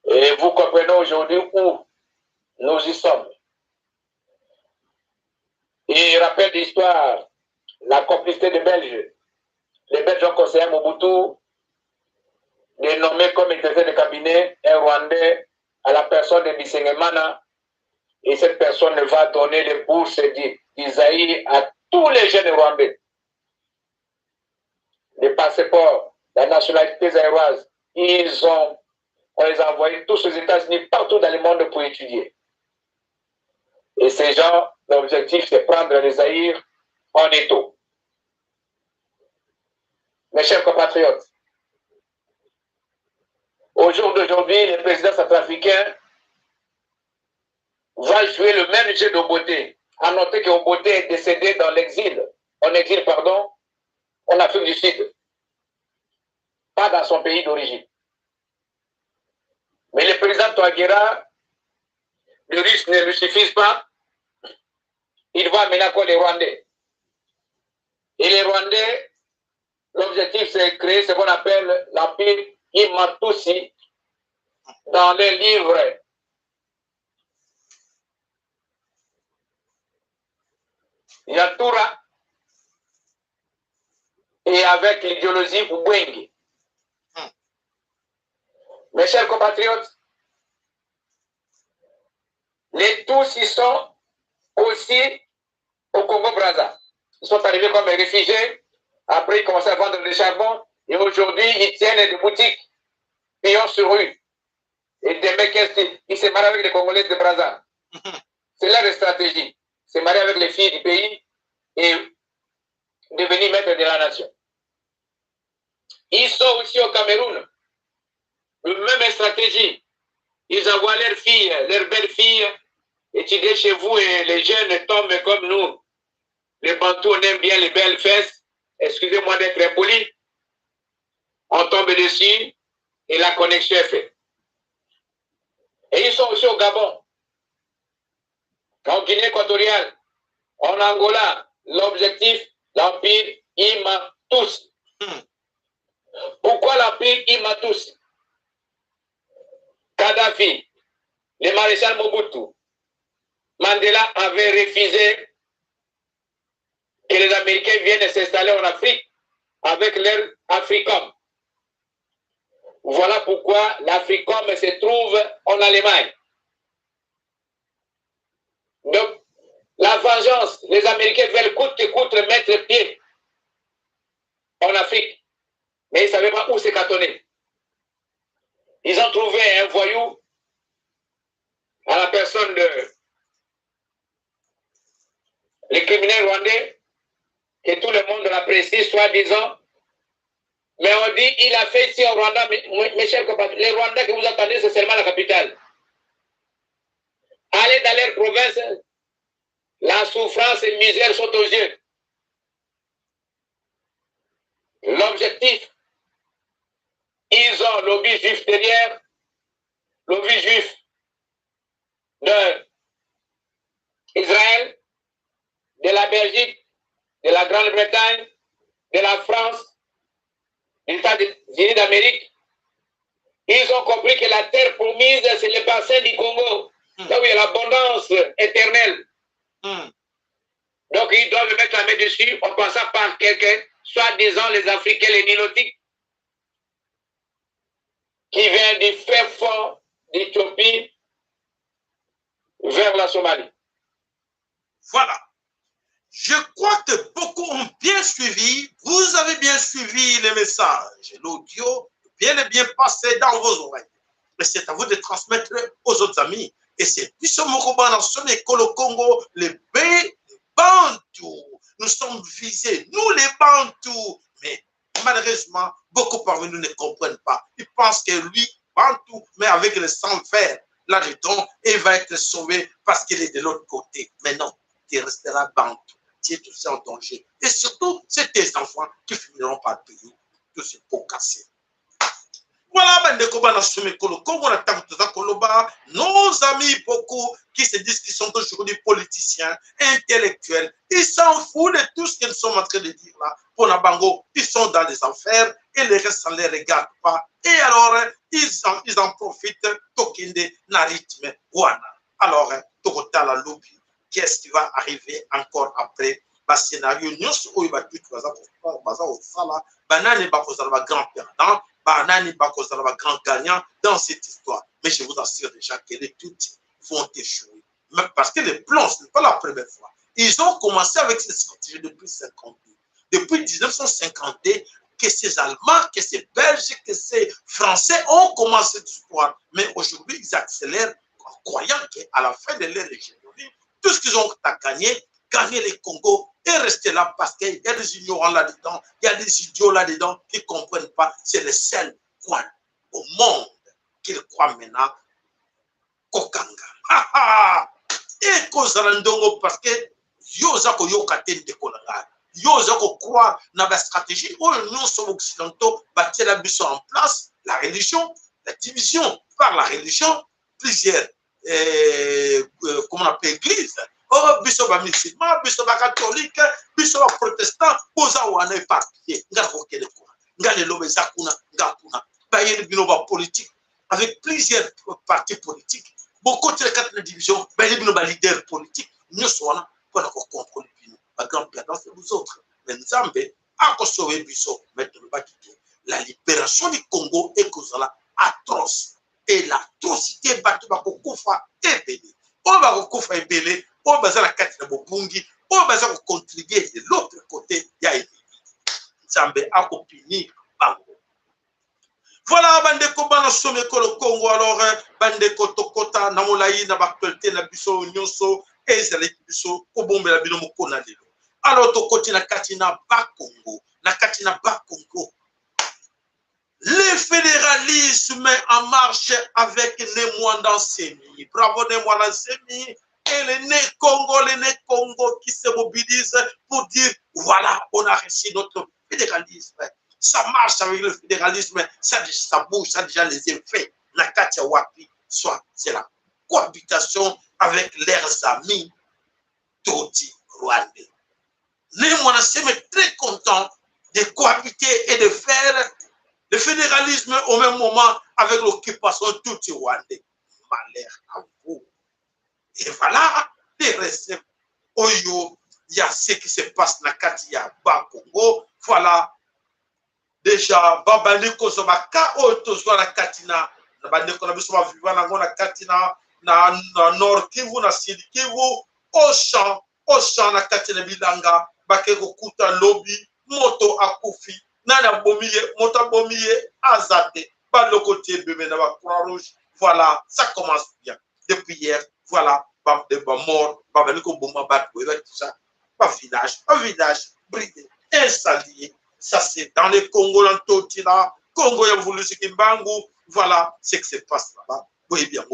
Speaker 6: Et vous comprenez aujourd'hui où nous y sommes. Et rappel d'histoire, la complicité des Belges. Les Belges ont conseillé à Mobutu de nommer comme directeur de cabinet un Rwandais à la personne de Bisengemana. Et cette personne va donner les bourses d'Isaïe à tous les jeunes Rwandais. Les passeports, la nationalité zaïroise, on les a envoyés tous aux États-Unis, partout dans le monde pour étudier. Et ces gens, l'objectif, c'est prendre les Zaïre en étau. Mes chers compatriotes, au jour d'aujourd'hui, le président centrafricain va jouer le même jeu d'Oboté. À noter qu'Oboté est décédé dans l'exil, en Afrique du Sud, pas dans son pays d'origine. Mais le président Touadéra, le risque ne lui suffit pas, il va amener encore les Rwandais. Et les Rwandais, l'objectif c'est de créer ce qu'on appelle l'empire Imatusi dans les livres. Yatura et avec l'idéologie Ubwengi. Mes chers compatriotes, les tous ils sont aussi au Congo-Brazza. Ils sont arrivés comme réfugiés, après ils commençaient à vendre du charbon, et aujourd'hui ils tiennent des boutiques, pillons sur rue. Et des mecs, ils se marient avec les Congolais de Brazza. C'est leur stratégie. Se marier avec les filles du pays et devenir maître de la nation. Ils sont aussi au Cameroun. La même stratégie. Ils envoient leurs filles, leurs belles filles, étudier chez vous et les jeunes tombent comme nous. Les Bantous, on aime bien les belles fesses. Excusez-moi d'être impoli. On tombe dessus et la connexion est faite. Et ils sont aussi au Gabon. En Guinée équatoriale, en Angola, l'objectif, l'Empire Imatus. Pourquoi l'Empire Imatus? Kadhafi, le maréchal Mobutu, Mandela avait refusé que les Américains viennent s'installer en Afrique avec leur Africom. Voilà pourquoi l'Africom se trouve en Allemagne. Donc, la vengeance, les Américains veulent coûte que coûte mettre pied en Afrique. Mais ils ne savaient pas où se cantonner. Ils ont trouvé un voyou à la personne de les criminels rwandais, que tout le monde l'apprécie, soi-disant. Mais on dit, il a fait ici au Rwanda, mes chers compatriotes, les Rwandais que vous entendez, c'est seulement la capitale. Allez dans leur province, la souffrance et la misère sont aux yeux. L'objectif, ils ont lobby juif derrière, lobby juif d'Israël, de la Belgique, de la Grande-Bretagne, de la France, des États-Unis d'Amérique. Ils ont compris que la terre promise, c'est le bassin du Congo, là où il y a l'abondance éternelle. Donc ils doivent mettre la main dessus en passant par quelqu'un, soi-disant les Africains, les Nilotiques, qui viennent du fer fort d'Éthiopie vers la Somalie.
Speaker 1: Voilà. Je crois que beaucoup ont bien suivi. Vous avez bien suivi les messages. L'audio bien et bien passé dans vos oreilles. Et c'est à vous de transmettre aux autres amis. Et c'est Biso Mokoba Nation et Kolo Congo, les Bantous. Nous sommes visés, nous les Bantous. Mais malheureusement, beaucoup parmi nous ne comprennent pas. Ils pensent que lui, Bantou, mais avec le sang fer, là-dedans, il va être sauvé parce qu'il est de l'autre côté. Mais non, il restera Bantou. Tu es tout ça en danger. Et surtout, c'est tes enfants qui finiront par payer tous ces pots cassés. Voilà, nos amis beaucoup qui se disent qu'ils sont aujourd'hui politiciens, intellectuels, ils s'en foutent de tout ce qu'ils sont en train de dire là. Pour la Bango, ils sont dans les enfers et les restes ne les regardent pas. Et alors, ils en profitent, Tokinde, Naritme, Wana. Alors, Tokota la lobby, qu'est-ce qui va arriver encore après? Le scénario, nous sommes banani bakozala grand perdant, banani bakozala grand gagnant dans cette histoire. Mais je vous assure déjà que les toutes vont échouer. Mais parce que les plans, ce n'est pas la première fois. Ils ont commencé avec ces stratégies depuis 52. Depuis 1952, que ces Allemands, que ces Belges, que ces Français ont commencé cette histoire. Mais aujourd'hui, ils accélèrent en croyant qu'à la fin de leur hégémonie, tout ce qu'ils ont à gagner les Congo et rester là parce qu'il y a des ignorants là-dedans, il y a des idiots là-dedans qui ne comprennent pas. C'est le seul coin au monde qu'ils croient maintenant Kokanga. Et Kozarandongo parce que Yozako Yokaten de Kolanga. Yozako croire dans la stratégie où nous sommes occidentaux, bâtir la mission en place, la religion, la division par la religion, plusieurs, comment on appelle, église. Oh, bisoba musulman, bisoba catholique, bisoba protestant, posa wana éparpillé. Ngako kele kuna. Ngale lobe zakuna, ngakuna. Bayel binoba politique avec plusieurs partis politiques. Beaucoup de quatre divisions, bayel binoba leader politique. Nous sommes pour contrôler bino. La grande perdance c'est vous autres. Mais Nzambe a sauvé biso mettre le bâtiment. La libération du Congo est causala atroce. Et l'atrocité bato bakokufa ebele. O bakokufa ebele, o baza la kati na bobungi, o baza ko contribuer de l'autre côté ya ebele. Nzambe akopini bango. Voilà, bandeko bana someko le Congo, alors bandeko tokota na molai na baktualité na biso nyonso ezali biso kobombe la bino mokona lelo. Alors tokoti na kati na Bakongo, na kati na Bakongo. Le fédéralisme en marche avec Nemwanda Semi. Bravo Nemwanda Semi et les Né-Congo qui se mobilisent pour dire voilà, on a réussi notre fédéralisme. Ça marche avec le fédéralisme, ça bouge, ça a déjà les effets. La Katia Wapi, soit c'est la cohabitation avec leurs amis Toti Rwandais. Nemwanda Semi est très content de cohabiter et de faire le fédéralisme au même moment avec l'occupation Tutsi Rwandais. Malheur à vous. Et voilà, les restes. Oyo, il y a ce qui se passe dans Katia Bakongo. Voilà. Déjà, Babandeko Zobaka, Otozwa la Katina, Babandeko na biso viva na ngona Katina, na Nord Kivu, na Sud Kivu, Auchan na Katina Bilanga, Bakeko Kuta Lobby, Moto Akufi, Nana Bomiye, Moto Bomiye, Azate, pas le côté bébé na Croix-Rouge. Voilà, ça commence bien. Depuis hier, voilà, mort, Babandeko Boma Batoué, tout ça. Un village bridé, incendié. Ça, c'est dans les Congo, dans Totila, Congo, il a voulu ce qui Mbangu. Voilà ce qui se passe là-bas. Oui, bien,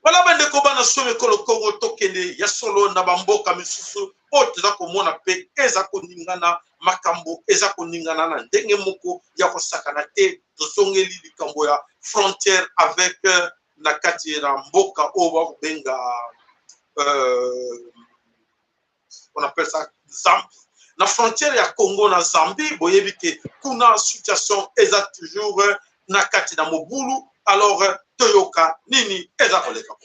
Speaker 1: voilà, ben, de Koba, na somme, que le Congo, Tokene, Yasolo, Nabamboka, Misusu, Oteza, Komona, Pe, Ezako Ningana, Makambo, Ezako Ningana, Ndenge Moko, Yako Sakanate, Tozongeli, Likamboya, frontière avec Nakati, Mboka, Oba, Benga, on appelle ça Zambie. La frontière ya Congo na Zambie, boyebi ke kuna situation eza toujours na kati na mobulu, alors toyoka nini eza koleka.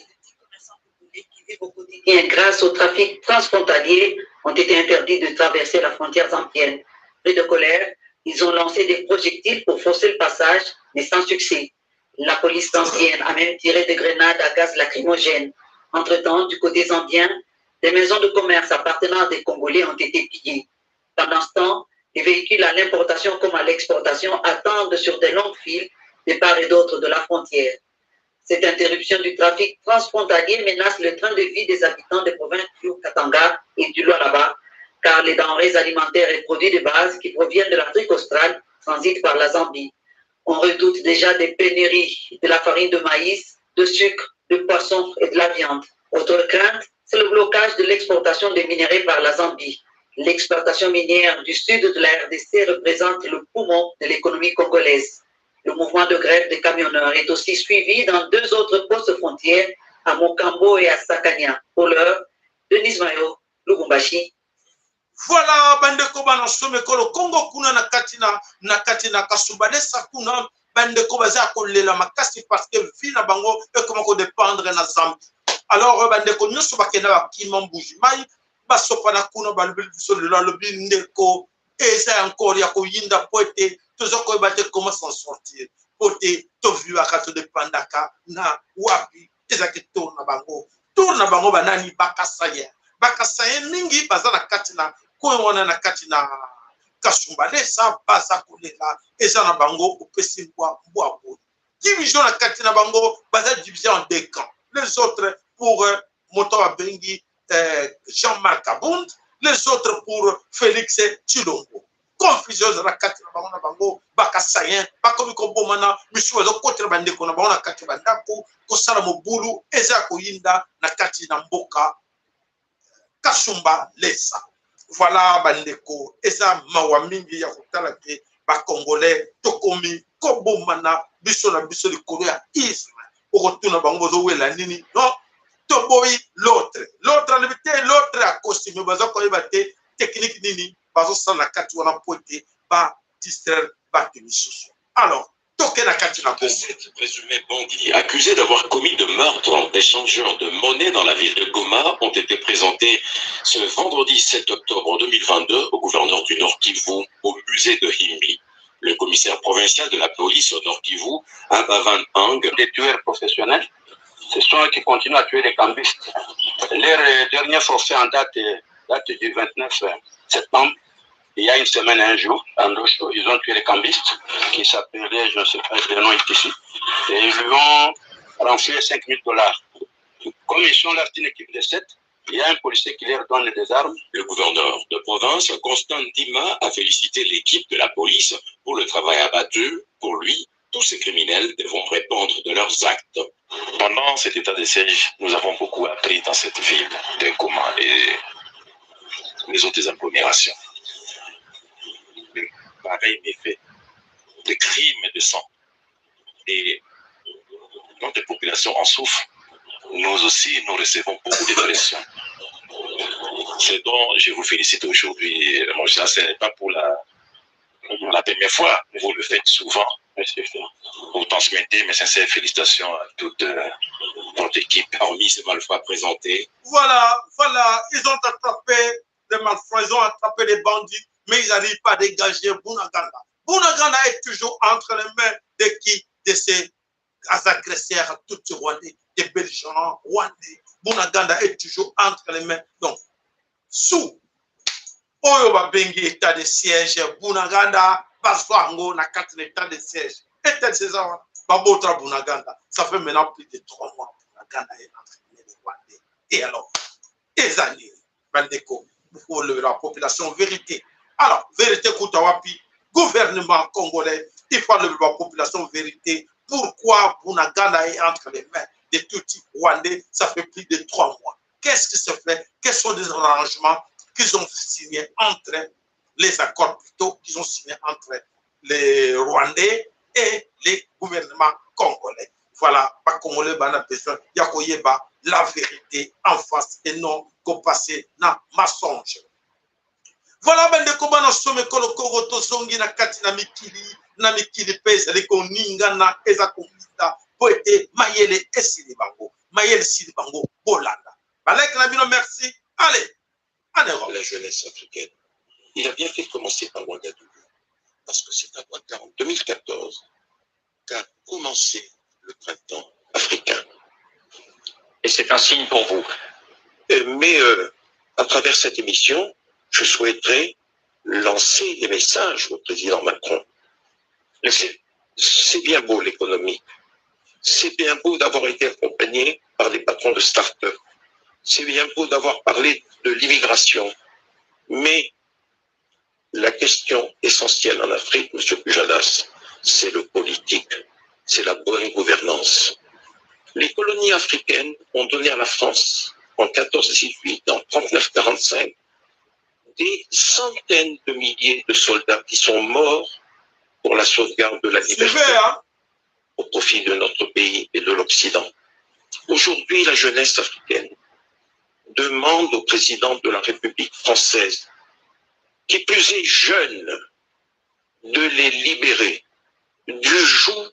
Speaker 7: Grâce au trafic transfrontalier, ont été interdits de traverser la frontière zambienne. Pris de colère, ils ont lancé des projectiles pour forcer le passage, mais sans succès. La police zambienne a même tiré des grenades à gaz lacrymogène. Entre-temps, du côté zambien, des maisons de commerce appartenant à des Congolais ont été pillées. Pendant ce temps, les véhicules à l'importation comme à l'exportation attendent sur des longues files de part et d'autre de la frontière. Cette interruption du trafic transfrontalier menace le train de vie des habitants des provinces du Katanga et du Lualaba, car les denrées alimentaires et produits de base qui proviennent de l'Afrique australe transitent par la Zambie. On redoute déjà des pénuries de la farine de maïs, de sucre, de poisson et de la viande. Autre crainte, c'est le blocage de l'exportation des minéraux par la Zambie. L'exploitation minière du sud de la RDC représente le poumon de l'économie congolaise. Le mouvement de grève des camionneurs est aussi suivi dans deux autres postes frontières, à Mokambo et à Sakania. Pour l'heure, Denis Mayo, Lubumbashi.
Speaker 1: Voilà, bandeko bana someko le Congo kuna na katina kasubade sakuna bandeko baza kolela makasi parce que vie na bango et comment ko dépendre na Zambie. Alors bandeko nyoso bakena ba kimon bujimai basopana kuna balubili biso le lobby ndeko eza encore ya koyinda poete tozoko bate comment s'en sortir pote to vu akato de pandaka na wapi ezaki tourna bango banani bakasaye mingi bazana katina ko wana na katina kasumbale sa baza kolela eza na bango opesi mbwa division na katina bango baza divisé en deux camps, les autres pour Moto Bengi Jean-Marc Abound, les autres pour Félix Tshilombo. Confusion na katina bango na bango bakasayen bakomi ko bomana misu zo kotre bandeko na bango na katina bandako ko sala mobulu eza koyinda na katina mboka Kasumba Lesa. Voilà bandeko eza mawa mingi ya kotala ke ba congolais tokomi ko bomana biso na biso likolo ya isme okotuna bango bozo wela nini non toboyi l'autre l'autre a costume bazo ko yebate technique nini bazo sala kati wana pote ba distraire ba temisoso. Alors
Speaker 8: Cet présumé bandit accusé d'avoir commis de meurtre d'échangeurs de monnaie dans la ville de Goma ont été présentés ce vendredi 7 octobre 2022 au gouverneur du Nord Kivu au musée de Himbi. Le commissaire provincial de la police au Nord Kivu, Abavan Hang,
Speaker 9: des tueurs professionnels, ce sont eux qui continuent à tuer les cambistes. Leur dernier procès en date du 29 septembre. Il y a une semaine, un jour, en Locho, ils ont tué les cambistes qui s'appelaient, je ne sais pas, le nom est ici, et ils lui ont renflé $5,000. Comme ils sont là, c'est une équipe de 7, il y a un policier qui leur donne des armes.
Speaker 8: Le gouverneur de province, Constant Ndima, a félicité l'équipe de la police pour le travail abattu. Pour lui, tous ces criminels devront répondre de leurs actes.
Speaker 10: Pendant cet état de siège, nous avons beaucoup appris dans cette ville de Goma et les autres agglomérations. De pareils méfaits, de crimes de sang. Et notre population en souffre. Nous aussi, nous recevons beaucoup de pression. C'est dont je vous félicite aujourd'hui. Mon cher, ce n'est pas pour la première fois. Vous le faites souvent. Vous transmettez mes sincères félicitations à toute votre équipe.
Speaker 8: Hormis ces malfrats présentés.
Speaker 1: Voilà, ils ont attrapé des malfrats, ils ont attrapé des bandits, mais ils n'arrivent pas à dégager Bunagana. Bunagana est toujours entre les mains de qui? De ces agresseurs, tous ces Rwandais, des Belgians, Rwandais. Bunagana est toujours entre les mains. Donc, sous Oyo Babengi état de siège, Bunagana, Baswango, n'a qu'un état de siège. Et tel c'est ça, Babotra Bunagana. Ça fait maintenant plus de 3 mois. Bunagana est entre les Rwandais. Et alors, les années, Bandeko, pour la population, vérité. Alors, vérité Koutawapi, gouvernement congolais, il faut lever la population, vérité. Pourquoi Bunagana est entre les mains de tout type Rwandais? Ça fait plus de 3 mois. Qu'est-ce qui se fait? Quels sont les arrangements qu'ils ont signés entre les accords plutôt qu'ils ont signés entre les Rwandais et les gouvernements congolais? Voilà, pas congolais, on a besoin, Yakoyeba, la vérité en face et non qu'on passe dans mensonge. Voilà, ben de comment nous sommes koloko tozongi na kati na mikili pesa liko ninga na eza komita poete mayele esili bango mayele sili bango bolanda. Balek na bino merci. Allez, en Europe.
Speaker 8: La jeunesse africaine. Il a bien fait de commencer par Ouagadougou, parce que c'est à Ouaga en 2014 qu'a commencé le printemps africain.
Speaker 10: Et c'est un signe pour vous.
Speaker 8: Mais à travers cette émission, je souhaiterais lancer des messages au président Macron. C'est bien beau l'économie. C'est bien beau d'avoir été accompagné par des patrons de start-up. C'est bien beau d'avoir parlé de l'immigration. Mais la question essentielle en Afrique, M. Pujadas, c'est le politique. C'est la bonne gouvernance. Les colonies africaines ont donné à la France, en 14-18, en 39-45, des centaines de milliers de soldats qui sont morts pour la sauvegarde de la liberté, au profit de notre pays et de l'Occident. Aujourd'hui, la jeunesse africaine demande au président de la République française, qui plus est jeune, de les libérer du joug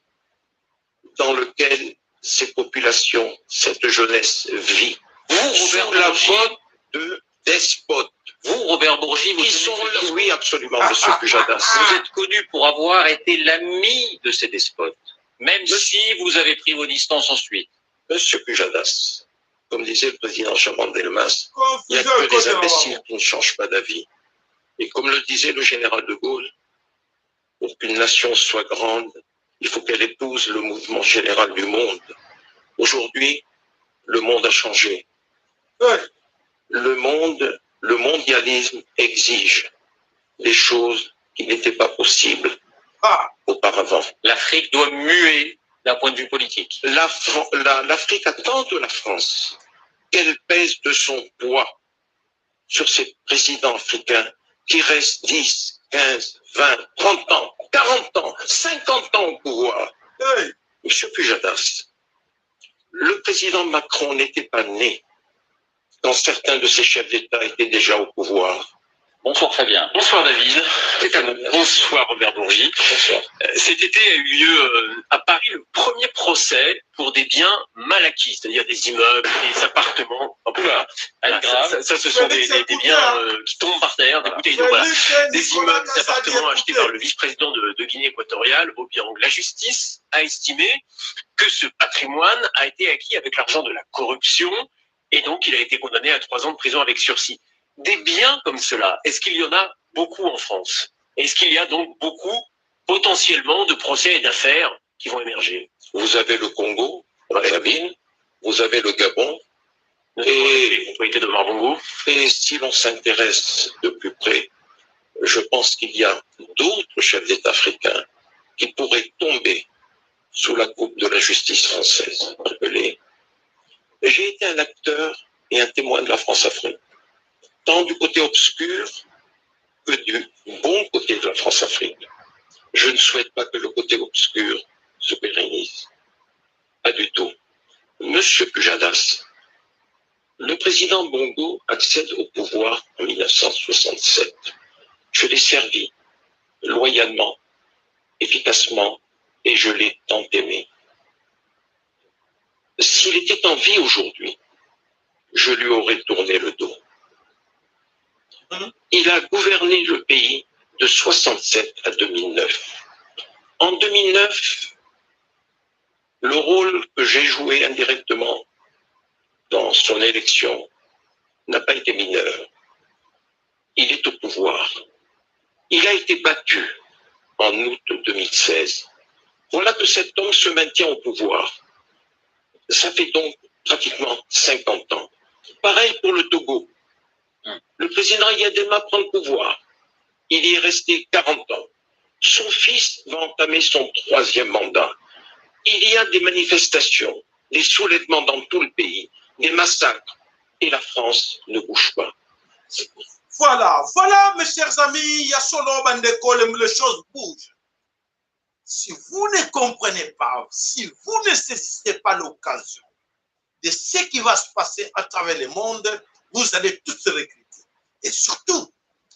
Speaker 8: dans lequel ces populations, cette jeunesse vit.
Speaker 10: Vous,
Speaker 8: sous la botte de despotes.
Speaker 10: Vous, Robert Bourgi,
Speaker 8: qui sont là. Oui, absolument, monsieur Pujadas.
Speaker 10: Vous êtes connu pour avoir été l'ami de ces despotes, même si vous avez pris vos distances ensuite.
Speaker 8: Monsieur Pujadas, comme disait le président Chaban-Delmas, il n'y a que des imbéciles qui ne changent pas d'avis. Et comme le disait le général de Gaulle, pour qu'une nation soit grande, il faut qu'elle épouse le mouvement général du monde. Aujourd'hui, le monde a changé. Le mondialisme exige des choses qui n'étaient pas possibles auparavant.
Speaker 10: L'Afrique doit muer d'un point de vue politique.
Speaker 8: L'Afrique attend de la France qu'elle pèse de son poids sur ces présidents africains qui restent 10, 15, 20, 30 ans, 40 ans, 50 ans au pouvoir. Monsieur Pujadas, le président Macron n'était pas né quand certains de ses chefs d'État étaient déjà au pouvoir.
Speaker 10: Bonsoir Fabien. Bonsoir David. Bonsoir Robert Bourgi.
Speaker 8: Bonsoir.
Speaker 11: cet été a eu lieu à Paris le premier procès pour des biens mal acquis, c'est-à-dire des immeubles, des appartements. Voilà. Ça, ce sont des biens qui tombent par terre, des bouteilles d'eau. Voilà. Des immeubles, des appartements achetés par le vice-président de Guinée équatoriale, Obiang. La justice a estimé que ce patrimoine a été acquis avec l'argent de la corruption et donc il a été condamné à 3 ans de prison avec sursis. Des biens comme cela, est-ce qu'il y en a beaucoup en France? Est-ce qu'il y a donc beaucoup potentiellement de procès et d'affaires qui vont émerger?
Speaker 8: Vous avez le Congo, Brazzaville, vous avez le Gabon,
Speaker 11: et les propriétés de Marbongo.
Speaker 8: Et si l'on s'intéresse de plus près, je pense qu'il y a d'autres chefs d'État africains qui pourraient tomber sous la coupe de la justice française. J'ai été un acteur et un témoin de la France-Afrique, tant du côté obscur que du bon côté de la France-Afrique. Je ne souhaite pas que le côté obscur se pérennise. Pas du tout. Monsieur Pujadas, le président Bongo accède au pouvoir en 1967. Je l'ai servi loyalement, efficacement, et je l'ai tant aimé. S'il était en vie aujourd'hui, je lui aurais tourné le dos. Il a gouverné le pays de 67 à 2009. En 2009, le rôle que j'ai joué indirectement dans son élection n'a pas été mineur. Il est au pouvoir. Il a été battu en août 2016. Voilà que cet homme se maintient au pouvoir. Ça fait donc pratiquement 50 ans. Pareil pour le Togo. Le président Yadema prend le pouvoir. Il y est resté 40 ans. Son fils va entamer son 3e mandat. Il y a des manifestations, des soulèvements dans tout le pays, des massacres, et la France ne bouge pas.
Speaker 1: Voilà, mes chers amis, il y a solo Bandeko, les choses bougent. Si vous ne comprenez pas, si vous ne saisissez pas l'occasion de ce qui va se passer à travers le monde, vous allez tous regretter. Et surtout,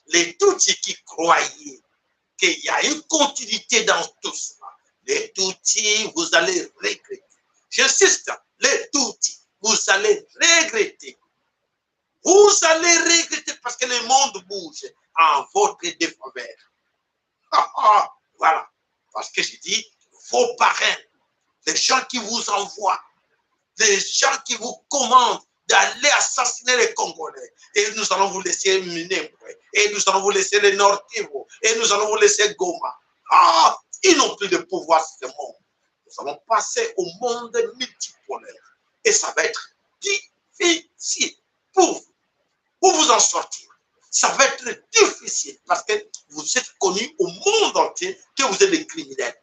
Speaker 1: les Tutsis qui croyaient qu'il y a une continuité dans tout cela, les Tutsis, vous allez regretter. J'insiste, les Tutsis, vous allez regretter. Vous allez regretter parce que le monde bouge en votre défaveur. Voilà. Parce que je dis, vos parrains, les gens qui vous envoient, les gens qui vous commandent d'aller assassiner les Congolais, et nous allons vous laisser Minembwe, et nous allons vous laisser les Nord Kivu, et nous allons vous laisser Goma. Ils n'ont plus de pouvoir sur ce monde. Nous allons passer au monde multipolaire. Et ça va être difficile pour vous en sortir. Ça va être difficile parce que vous êtes connus au monde entier que vous êtes des criminels.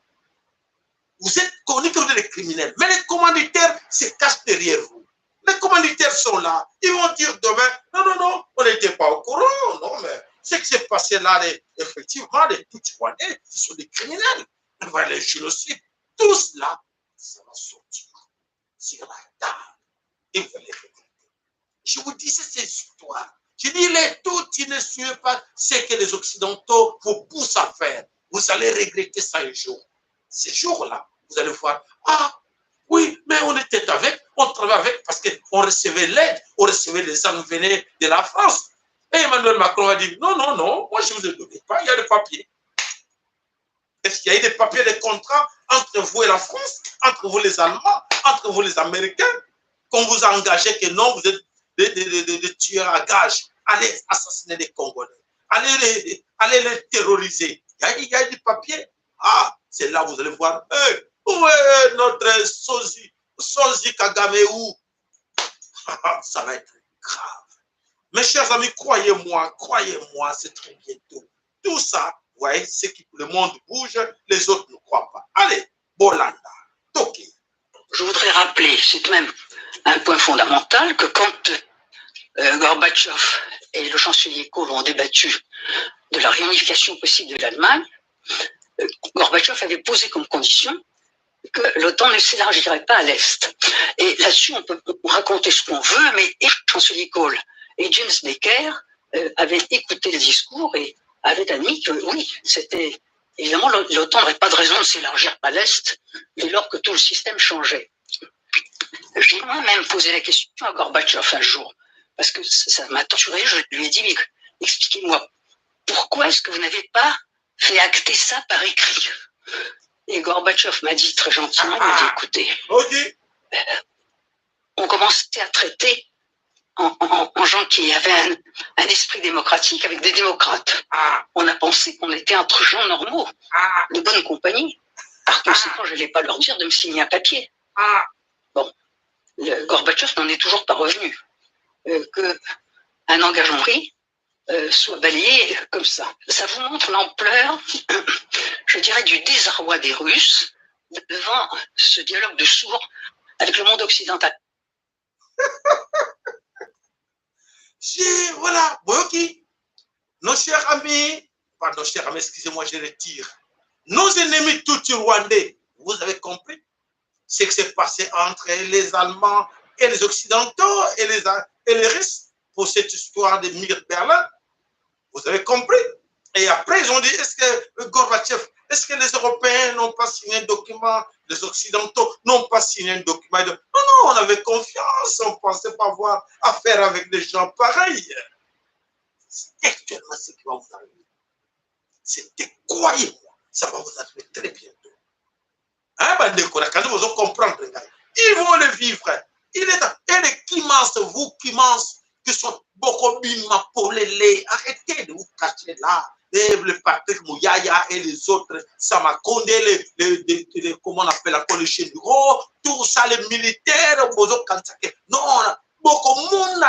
Speaker 1: Vous êtes connus que vous êtes des criminels. Mais les commanditaires se cachent derrière vous. Les commanditaires sont là. Ils vont dire demain, non, on n'était pas au courant. Non, mais ce qui s'est passé là, effectivement, les Tutsi-Rwandais, ce sont des criminels. Les génocides, tout cela, ça va sortir sur la table. Et vous allez regretter. Je vous disais ces histoires. Je dis, les Tutsis ne suivent pas ce que les Occidentaux vous poussent à faire. Vous allez regretter ça un jour. Ces jours-là, vous allez voir, oui, mais on était avec, on travaillait avec parce qu'on recevait l'aide, on recevait les armes venaient de la France. Et Emmanuel Macron a dit, non, moi je ne vous ai donné pas, il y a des papiers. Est-ce qu'il y a eu des papiers, des contrats entre vous et la France, entre vous les Allemands, entre vous les Américains, qu'on vous a engagé que non, vous êtes des tueurs à gages, allez assassiner les Congolais, allez les terroriser. Il y a des papiers. C'est là où vous allez voir, où est notre Sozi Kagame où? Ça va être grave. Mes chers amis, croyez-moi, c'est très bientôt. Tout ça, vous voyez, c'est que le monde bouge, les autres ne croient pas. Allez, Bolanda, Toki.
Speaker 12: Je voudrais rappeler, c'est même un point fondamental, que quand Gorbatchev et le chancelier Kohl ont débattu de la réunification possible de l'Allemagne, Gorbatchev avait posé comme condition que l'OTAN ne s'élargirait pas à l'Est. Et là-dessus, on peut raconter ce qu'on veut, mais et le chancelier Kohl et James Baker avaient écouté le discours et avaient admis que oui, c'était évidemment, l'OTAN n'aurait pas de raison de s'élargir à l'Est dès lors que tout le système changeait. J'ai moi-même posé la question à Gorbatchev un jour, parce que ça m'a torturé. Je lui ai dit, mais expliquez-moi, pourquoi est-ce que vous n'avez pas fait acter ça par écrit? Et Gorbatchev m'a dit très gentiment, il m'a dit, écoutez, on commençait à traiter en gens qui avaient un esprit démocratique avec des démocrates. On a pensé qu'on était entre gens normaux, de bonne compagnie. Par conséquent, je n'allais pas leur dire de me signer un papier. Bon, le Gorbatchev n'en est toujours pas revenu. Qu'un engagement pris soit balayé comme ça. Ça vous montre l'ampleur, je dirais, du désarroi des Russes devant ce dialogue de sourds avec le monde occidental.
Speaker 1: Voilà, Boyoki, nos chers amis, pardon, chers amis, excusez-moi, je retire. Nos ennemis tout rwandais, vous avez compris ce qui s'est passé entre les Allemands et les Occidentaux et les Russes pour cette histoire de Mur de Berlin. Vous avez compris? Et après, ils ont dit, est-ce que Gorbatchev, est-ce que les Européens n'ont pas signé un document, les Occidentaux n'ont pas signé un document? Non, non, on avait confiance, on ne pensait pas avoir affaire avec des gens pareils. C'est actuellement ce qui va vous arriver. C'était, croyez-moi, ça va vous arriver très bientôt. Hein, quand vous allez comprendre, ils vont le vivre. Il est dans, et les Kimans, vous Kimans, qui sont beaucoup bimma pour les arrêtez de vous cacher là. Le Patrick Mouyaya et les autres, Samakonde, comment on appelle la coalition du gros, tout ça, les militaires, non, beaucoup de monde,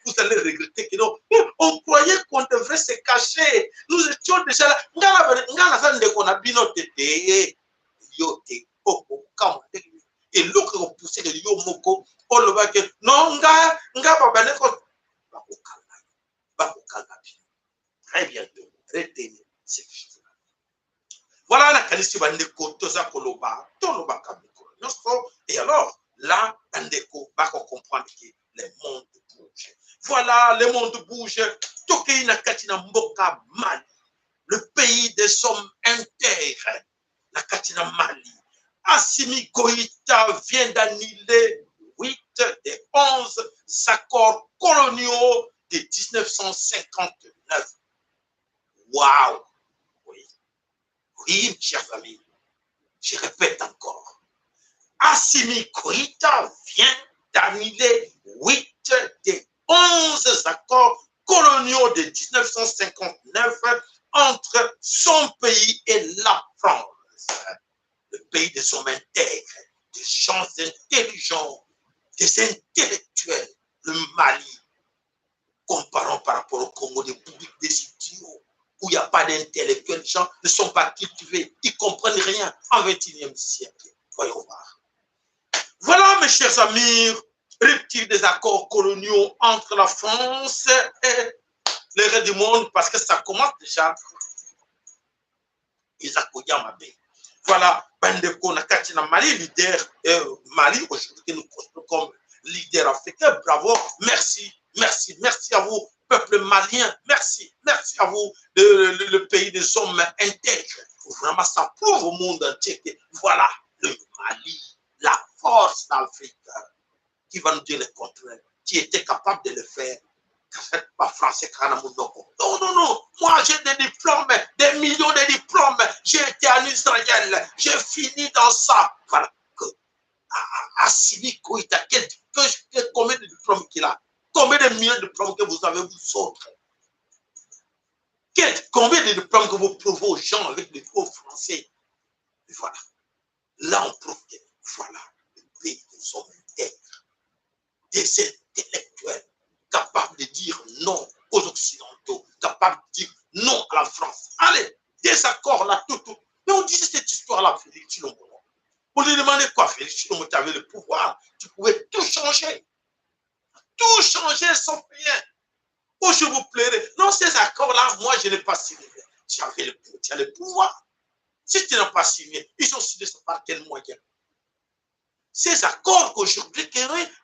Speaker 1: vous allez regretter que non. On croyait qu'on devrait se cacher. Nous étions déjà là. Et l'autre qu'on poussait le yomoko, on le voit que non, très bientôt, retenez ces choses. Voilà la qualité de Toza Koloba, Toloba Kamiko. Et alors, là, Bandeko va comprendre que le monde bouge. Voilà, le monde bouge. Tokeina Katina Mboka Mali, le pays des hommes intègres, la Katina Mali. Assimi Goïta vient d'annuler 8 des 11 accords coloniaux de 1959. Waouh! Oui. Oui, chers amis, je répète encore. Assimi Goïta vient d'annuler 8 des 11 accords coloniaux de 1959 entre son pays et la France. Le pays des hommes intègres, des gens intelligents, des intellectuels, le Mali. Comparons par rapport au Congo, des publics des idiots, où il n'y a pas d'intellectuels, les gens ne sont pas cultivés, ils ne comprennent rien en 21e siècle. Voyons voir. Voilà, mes chers amis, rupture des accords coloniaux entre la France et le reste du monde, parce que ça commence déjà. Isaac Oyamabe. Voilà, Bandeko Nakatina Mali, leader Mali, aujourd'hui que nous considérons comme leader africain. Bravo, merci, merci, merci à vous, peuple malien. Merci, merci à vous, le pays des hommes intègres. Vraiment, ça prouve au monde entier que voilà, le Mali, la force d'Afrique, qui va nous dire le contraire, qui était capable de le faire. Pas français, non, non, non. Moi, j'ai des diplômes, des millions de diplômes. J'ai été en Israël. J'ai fini dans ça. Voilà. Assimi Goïta, combien de diplômes qu'il a? Combien de millions de diplômes que vous avez, vous autres? Combien de diplômes que vous prouvez aux gens avec des faux français? Et voilà. Là, on prouve que, voilà, le pays des hommes intègres, des intellectuels, capable de dire non aux Occidentaux, capable de dire non à la France. Allez, des accords là, tout. Mais on disait cette histoire-là, Félix Chilombo. On lui demandait quoi, Félix Chilombo, tu avais le pouvoir, tu pouvais tout changer. Tout changer sans rien. Oh, je vous plairais. Non, ces accords-là, moi, je n'ai pas signé. Tu as le pouvoir. Si tu n'as pas signé, ils ont signé par quel moyen? Ces accords qu'aujourd'hui,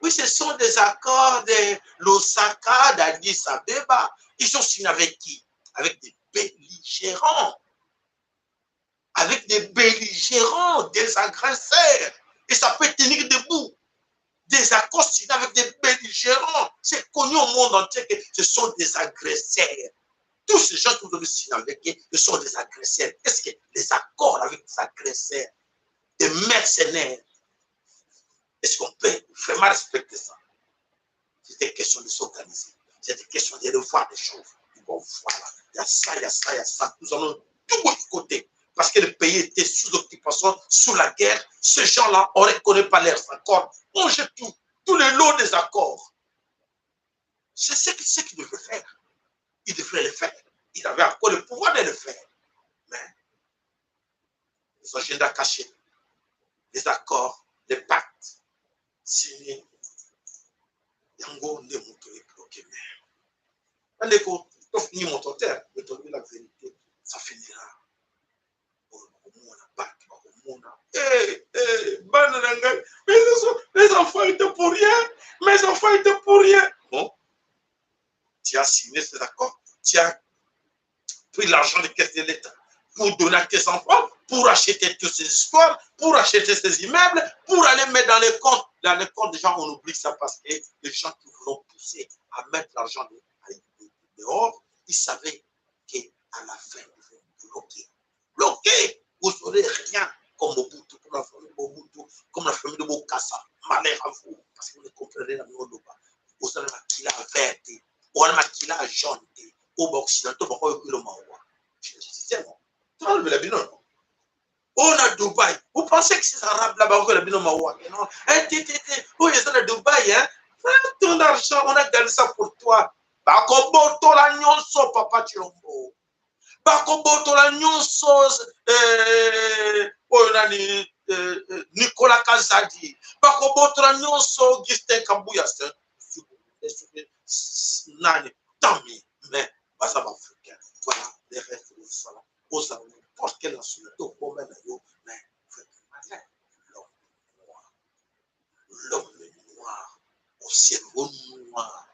Speaker 1: oui, ce sont des accords de l'Osaka, d'Addis Abeba. Ils ont signé avec qui? Avec des belligérants. Avec des belligérants, des agresseurs. Et ça peut tenir debout. Des accords signés avec des belligérants. C'est connu au monde entier que ce sont des agresseurs. Tous ces gens que vous avez signés avec eux, ce sont des agresseurs. Est-ce que les accords avec des agresseurs, des mercenaires, est-ce qu'on peut vraiment respecter ça? C'est une question de s'organiser. C'est une question de revoir des choses. Bon, voilà, il y a ça, il y a ça, il y a ça. Nous allons tout côté. Parce que le pays était sous occupation, sous la guerre. Ces gens-là, on ne reconnaît pas leurs accords. On jette tout, tous les lots des accords. C'est ce qu'il devait faire. Il devrait le faire. Il avait encore le pouvoir de le faire. Mais les agendas cachés, les accords, les pactes signés, Yango ne montrait bloqué. Mais ni mon terre, mais la vérité, ça finira. Les enfants étaient pour rien. Mes enfants étaient pour rien. Bon, tu as signé cet accord, tu as pris l'argent de caisse de l'État pour donner à tes enfants, pour acheter toutes ces histoires, pour acheter ces immeubles, pour aller mettre dans les comptes. Dans les comptes des gens, on oublie ça parce que les gens qui voulaient pousser à mettre l'argent dehors, ils savaient qu'à la fin, ils vont bloquer. Bloquer, vous n'aurez rien comme Mobutu, comme la famille de Mobutu, comme la famille de Bokassa. Malheur à vous, parce que vous ne comprenez la même chose. Vous avez ma kila verte, vous avez ma kila jaune, au Occidentaux, vous avez le Mawa. Je disais, non. On a Dubaï. Vous pensez que c'est arabe là-bas, vous avez le Mawa. Non, vous êtes à Dubaï, hein? Prends ton argent, on a gardé ça pour toi. Bakoboto la nyonso, papa Chirombo. Bakoboto la nyonso, Nicolas Kazadi. Bakoboto la nyonso, Augustin Kambuya. Nani, tant mieux, mais pas ça va africain. Voilà, les restes de ça. Aux amis, n'importe quelle nationalité, au moment où mais l'homme noir, au cerveau noir.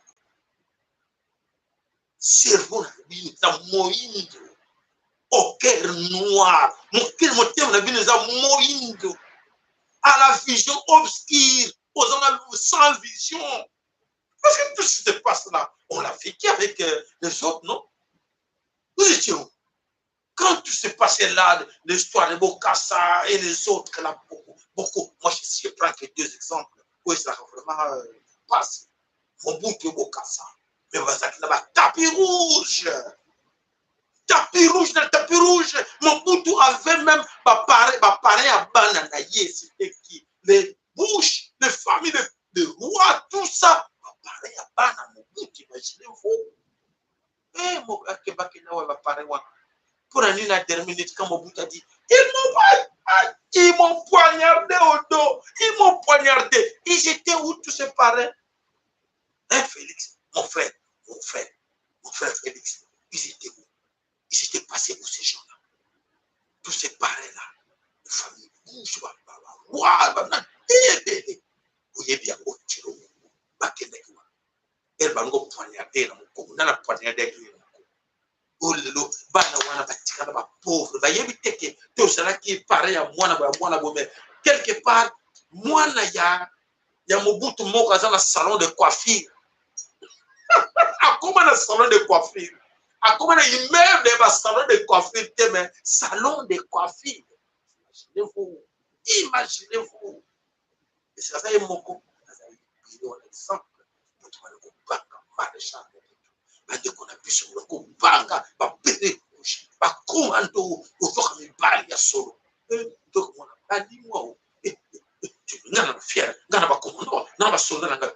Speaker 1: Cerveau moïndo, au cœur noir, mon cœur moïndo, à la vision obscure, aux hommes sans vision. Parce que tout ce qui se passe là, on l'a vécu avec les autres, non? Vous étiez où? Quand tout se passait là, l'histoire de Bokassa et les autres, là, beaucoup. Moi, je prends que deux exemples où ça a vraiment passé. Mobutu et Bokassa. Mais là-bas, tapis rouge. Tapis rouge, dans le tapis rouge. Mobutu avait même pareil à Bananaye, c'était qui? Les bouches, les familles, les rois, tout ça. Pareil à Bananaye, Mobutu, imaginez-vous. Eh, Mobutu, pour aller la dernière minute, quand Mobutu a dit, ils m'ont poignardé au dos, ils m'ont poignardé. Ils étaient où tous ces parrains? Hein, Félix, mon frère Félix, ils étaient où? Ils étaient passés où ces gens-là? Tous ces parrains-là, les familles, vous voyez bien, elle va nous poignarder, on a la poignardée. Oh lelo bana wana batika na ba pauvre ba yebite ke to sala ki pareil à mwana bomé quelque part mwana ya Mobutu moko za na salon de coiffure akoma na salon de coiffure akoma na immeuble de salon de coiffure te mais salon de coiffure imaginez-vous et ça ça est moko ça est un exemple pour toi le banga maréchal bande qu'on a pu sur le coup banga ba pété ba commando au fond de bali ya solo donc on a pas dit moi tu n'as pas fier n'as pas commando n'as pas solo n'as pas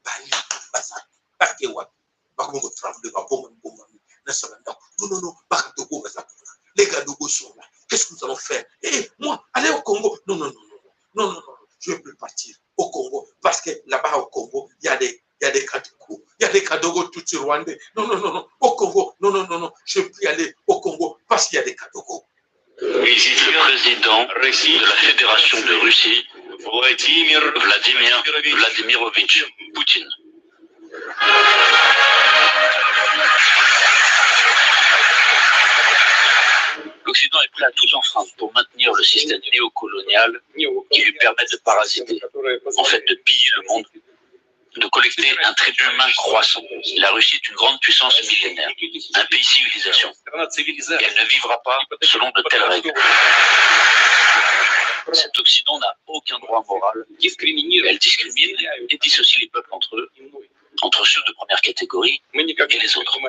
Speaker 1: bali basa ba ke wa ba ko travailler ba bombe na ça non ba ka dogo basa les gars dogo sont là qu'est-ce que nous allons faire moi aller au Congo non je ne vais plus partir au Congo parce que là-bas au Congo il y a des Kadogo, il y a des Kadogo tout sur Rwandais. Non, au Congo, non, je ne peux plus aller au Congo parce qu'il y a des Kadogo.
Speaker 9: Visite le président de la Fédération de Russie, Vladimirovitch Poutine. l'Occident est prêt à tout enfreindre pour maintenir le système néocolonial qui lui permet de parasiter, en fait de piller le monde, de collecter un tribut humain croissant. La Russie est une grande puissance millénaire, un pays civilisation. Et elle ne vivra pas selon de telles règles. Cet Occident n'a aucun droit moral. Elle discrimine et dissocie les peuples entre eux, entre ceux de première catégorie et les autres.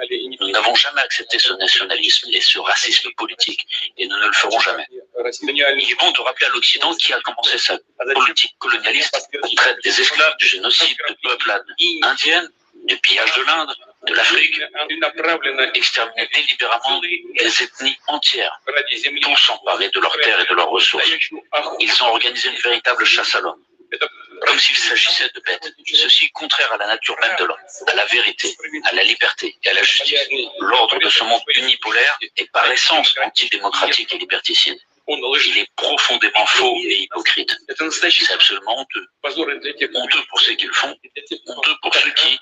Speaker 9: Nous n'avons jamais accepté ce nationalisme et ce racisme politique, et nous ne le ferons jamais. Il est bon de rappeler à l'Occident qui a commencé sa politique colonialiste, traite des esclaves, du génocide de peuples indiennes, du pillage de l'Inde, de l'Afrique, exterminer délibérément des ethnies entières pour s'emparer de leurs terres et de leurs ressources. Ils ont organisé une véritable chasse à l'homme, comme s'il s'agissait de bêtes. Ceci est contraire à la nature même de l'homme, à la vérité, à la liberté et à la justice. L'ordre de ce monde unipolaire est par essence antidémocratique et liberticide. Il est profondément faux et hypocrite. C'est absolument honteux. Honteux pour ceux qui le font, honteux pour ceux qui,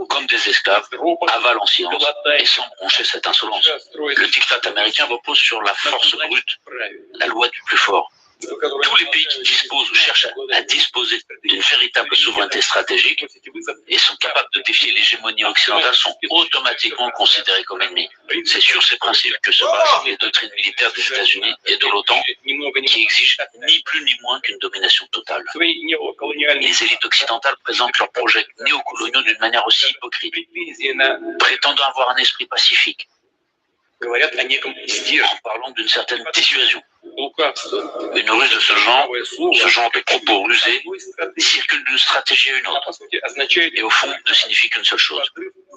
Speaker 9: comme des esclaves, avalent en silence et sans broncher cette insolence. Le diktat américain repose sur la force brute, la loi du plus fort. Tous les pays qui disposent ou cherchent à disposer d'une véritable souveraineté stratégique et sont capables de défier l'hégémonie occidentale sont automatiquement considérés comme ennemis. C'est sur ces principes que se basent les doctrines militaires des États-Unis et de l'OTAN, qui exigent ni plus ni moins qu'une domination totale. Les élites occidentales présentent leurs projets néocoloniaux d'une manière aussi hypocrite, prétendant avoir un esprit pacifique, en parlant d'une certaine dissuasion. Une ruse de ce genre de propos rusés, circule d'une stratégie à une autre, et au fond ne signifie qu'une seule chose: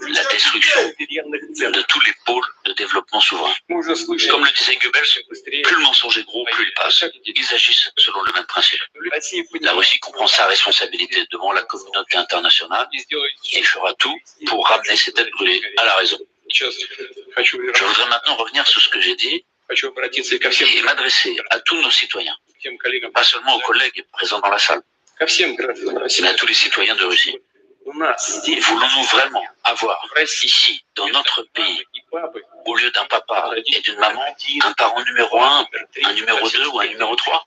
Speaker 9: la destruction de tous les pôles de développement souverain. Comme le disait Goebbels, plus le mensonge est gros, plus il passe. Ils agissent selon le même principe. La Russie comprend sa responsabilité devant la communauté internationale et fera tout pour ramener ces têtes brûlées à la raison. Je voudrais maintenant revenir sur ce que j'ai dit et m'adresser à tous nos citoyens, pas seulement aux collègues présents dans la salle, mais à tous les citoyens de Russie. Voulons-nous vraiment avoir ici, dans notre pays, au lieu d'un papa et d'une maman, un parent numéro 1, un numéro 2 ou un numéro 3?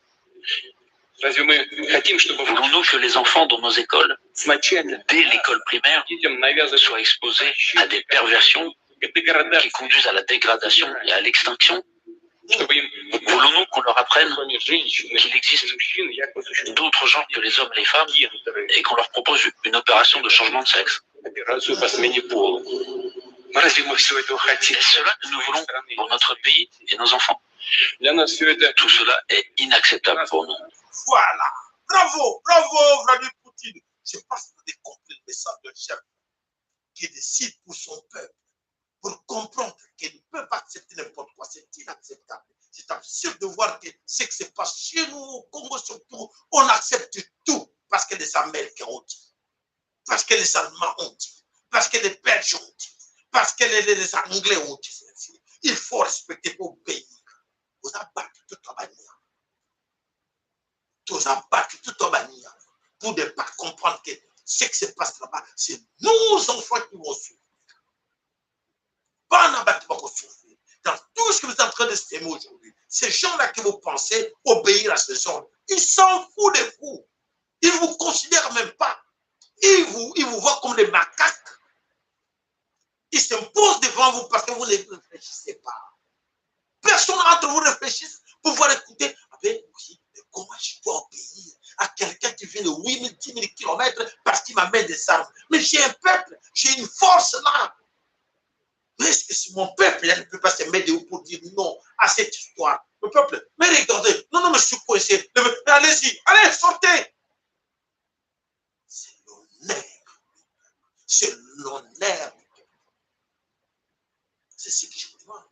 Speaker 9: Voulons-nous que les enfants dans nos écoles, dès l'école primaire, soient exposés à des perversions qui conduisent à la dégradation et à l'extinction? Voulons-nous qu'on leur apprenne qu'il existe d'autres genres que les hommes et les femmes et qu'on leur propose une opération de changement de sexe? Est-ce cela que nous voulons pour notre pays et nos enfants? Tout cela est inacceptable pour nous.
Speaker 1: Voilà. Bravo, bravo, Vladimir Poutine. Je pense que vous avez compris le message d'un chef qui décide pour son peuple, pour comprendre qu'il ne peut pas accepter n'importe quoi. C'est inacceptable. C'est absurde de voir que ce qui se passe chez nous, au Congo surtout, on accepte tout parce que les Américains ont dit, parce que les Allemands ont dit, parce que les Belges ont dit, parce que les Anglais ont dit. Il faut respecter vos pays. Vous avez battu toute la bannière. Vous avez battu toute la bannière pour ne pas comprendre que ce qui se passe là-bas, c'est nos enfants qui vont souffrir. Pas un abattement qu'on souffrir. Dans tout ce que vous êtes en train de s'aimer aujourd'hui, ces gens-là que vous pensez obéir à ce genre, ils s'en foutent de vous. Ils ne vous considèrent même pas. Ils vous voient comme des macaques. Ils s'imposent devant vous parce que vous ne réfléchissez pas. Personne d'entre vous réfléchisse pour pouvoir écouter. Oui, mais comment je dois obéir à quelqu'un qui vient de 8 000, 10 000 kilomètres parce qu'il m'amène des armes? Mais j'ai un peuple, j'ai une force là. Mais est-ce que si mon peuple là, ne peut pas se mettre debout pour dire non à cette histoire? Le peuple, mais regardez, non, mais je suis coincé. Allez-y, allez, sortez. C'est l'honneur. C'est l'honneur. C'est ce que je vous demande.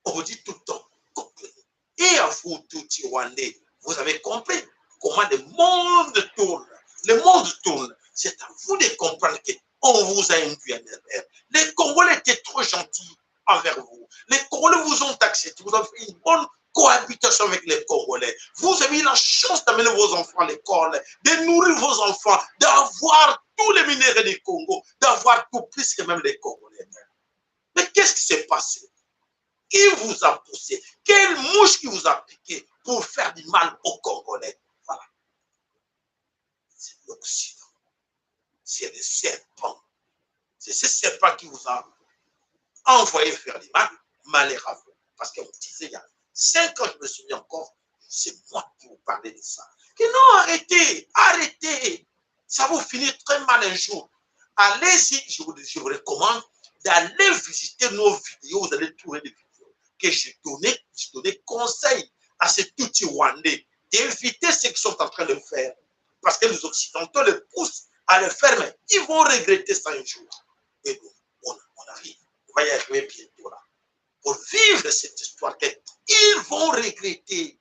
Speaker 1: On vous dit tout le temps, comprenez. Et à vous, tout Rwandais, vous avez compris comment le monde tourne. Le monde tourne. C'est à vous de comprendre qu'on vous a induit en erreur. Les Congolais étaient trop gentils envers vous. Les Congolais vous ont accepté. Vous avez fait une bonne cohabitation avec les Congolais. Vous avez eu la chance d'amener vos enfants à l'école, de nourrir vos enfants, d'avoir tous les minéraux du Congo, d'avoir tout plus que même les Congolais. Mais qu'est-ce qui s'est passé? qui vous a poussé? Quelle mouche qui vous a piqué pour faire du mal aux Congolais? Voilà. C'est l'Occident. C'est le serpent. C'est ce serpent qui vous a envoyé faire du mal, malheur à vous. Parce qu'on disait il y a 5 ans, je me souviens encore, c'est moi qui vous parlais de ça. Que non, arrêtez, arrêtez. Ça va vous finir très mal un jour. Allez-y, je vous recommande d'aller visiter nos vidéos. Vous allez trouver des vidéos que j'ai donné conseil à ces tout Rwandais d'éviter ce qu'ils sont en train de faire. Parce que les Occidentaux les poussent à le faire, mais ils vont regretter ça un jour. Et nous, on arrive. On va y arriver bientôt là. Pour vivre cette histoire qu'ils vont regretter.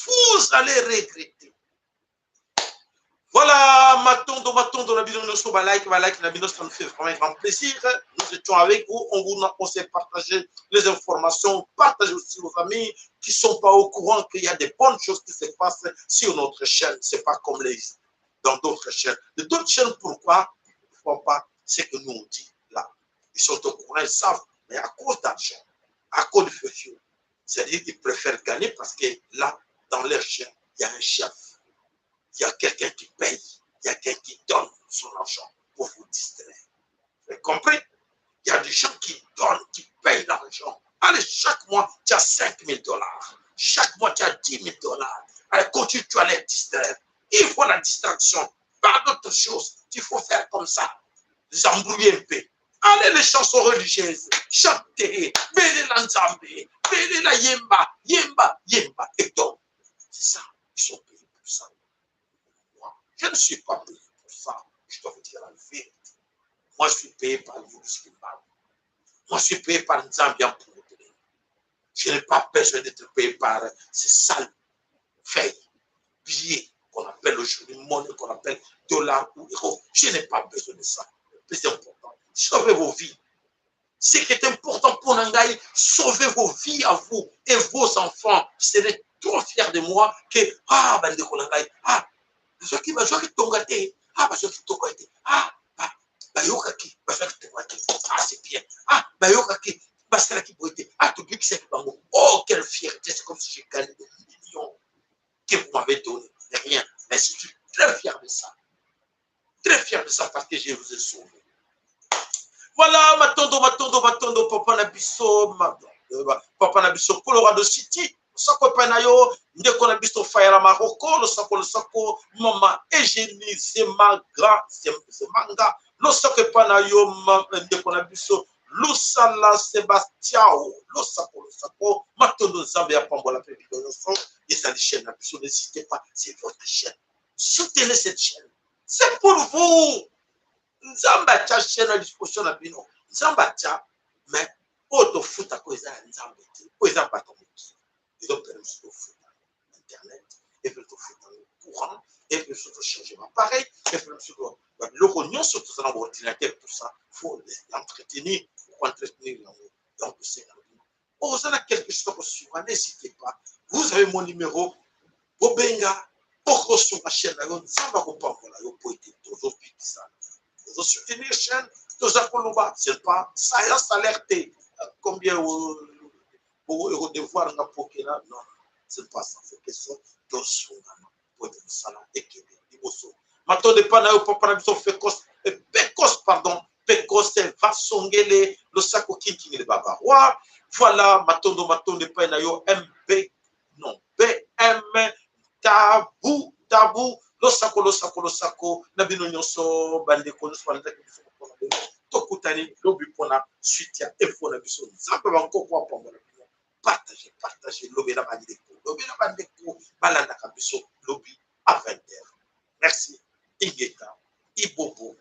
Speaker 1: Vous allez regretter. Voilà, Matondo, la vidéo, la vidéo, ça nous fait vraiment un grand plaisir. Nous étions avec vous, on s'est partagé les informations, partagez aussi vos amis qui ne sont pas au courant qu'il y a des bonnes choses qui se passent sur notre chaîne. Ce n'est pas comme dans d'autres chaînes. De d'autres chaînes, pourquoi? Pourquoi pas? C'est que nous on dit là. Ils sont au courant, ils savent, mais à cause d'argent, à cause de fusion. C'est-à-dire qu'ils préfèrent gagner parce que là, dans leur chaîne, il y a un chef. Il y a quelqu'un qui paye, il y a quelqu'un qui donne son argent pour vous distraire. Vous avez compris? Il y a des gens qui donnent, qui payent l'argent. Allez, chaque mois, tu as 5 000 $. Chaque mois, tu as 10 000 $. Allez, continue, tu vas les distraire. Il faut la distraction. Pas d'autre chose. Il faut faire comme ça. Les embrouiller un peu. Allez, les chansons religieuses. Chantez. Bélé la Nzambé. Bélé la Yemba. Yemba. Yemba. Et donc, c'est ça. Ils sont payés pour ça. Je ne suis pas payé pour ça. Je dois vous dire la vérité. Moi, je suis payé par Yunus Kimbal. Moi, je suis payé par Nzambian pour vous donner. Je n'ai pas besoin d'être payé par ces sales feuilles, billets qu'on appelle aujourd'hui monnaie, qu'on appelle dollars ou euros. Je n'ai pas besoin de ça. Le plus important, sauvez vos vies. Ce qui est important pour Nangaï, sauvez vos vies à vous et vos enfants. Je serai trop fier de moi que, ah, Bandeko Nangaï, ah, ceux qui t'ont gâté, ah, ceux qui t'ont gâté, ah, Bayokaki, ah, c'est bien, ah, Bayokaki, Baskalaki Boité, ah, tout le monde bango. Oh, quelle fierté, c'est comme si j'ai gagné des millions que vous m'avez donné. Rien, mais je suis très fier de ça. Très fier de ça parce que je vous ai sauvé. Voilà, Matondo, Papa Nabiso, Papa Nabiso, Colorado City. Sako Panayo, Ndeko Nabiso Fayara Maroko, le Sako, Mama Eugénie, c'est Manga, le Sako Panayo, Ndeko Nabiso, Lusala Sebastiao, le Sako, Matondo Zambia Pambola Pébidonoso, et ça, les chaînes Nabiso, n'hésitez pas, c'est votre chaîne. Soutenez cette chaîne. C'est pour vous. Nzamba cha chaîne à disposition na bino. Nzamba cha, mais auto foot à cause d'un Nzamba. Cause d'un bâton. Ils ont permis de foot internet, et puis de foot en courant, et puis surtout changer l'appareil, et puis surtout le rognon surtout dans l'ordinateur, tout ça. Il faut l'entretenir, il faut entretenir donc c'est vous avez quelque chose pour suivre, n'hésitez pas. Vous avez mon numéro, Bobenga, pour sur la chaîne, Nzamba Kopambola, vous pouvez être toujours plus ça. Vous soutenez la chaîne, tous à Koloba, c'est pas ça, alerté. Combien vous devoir n'a pas là? Non, c'est pas ça. C'est question de son pour être salon et qui est beau. Maintenant, de pas papa na biso Pecos, pardon, Pecos va songele le sako kinki le bavarois. Voilà, maintenant de pas na yo MB, non, BM tabou. Lo sako na bino nyonso bande ko nyonso bande ko na tokutani lobi pona suite ya info na biso nzambe banko kwa pambola partagez lobi na bande ko balanda ka biso lobi à 20h. Merci Ingeta Ibobo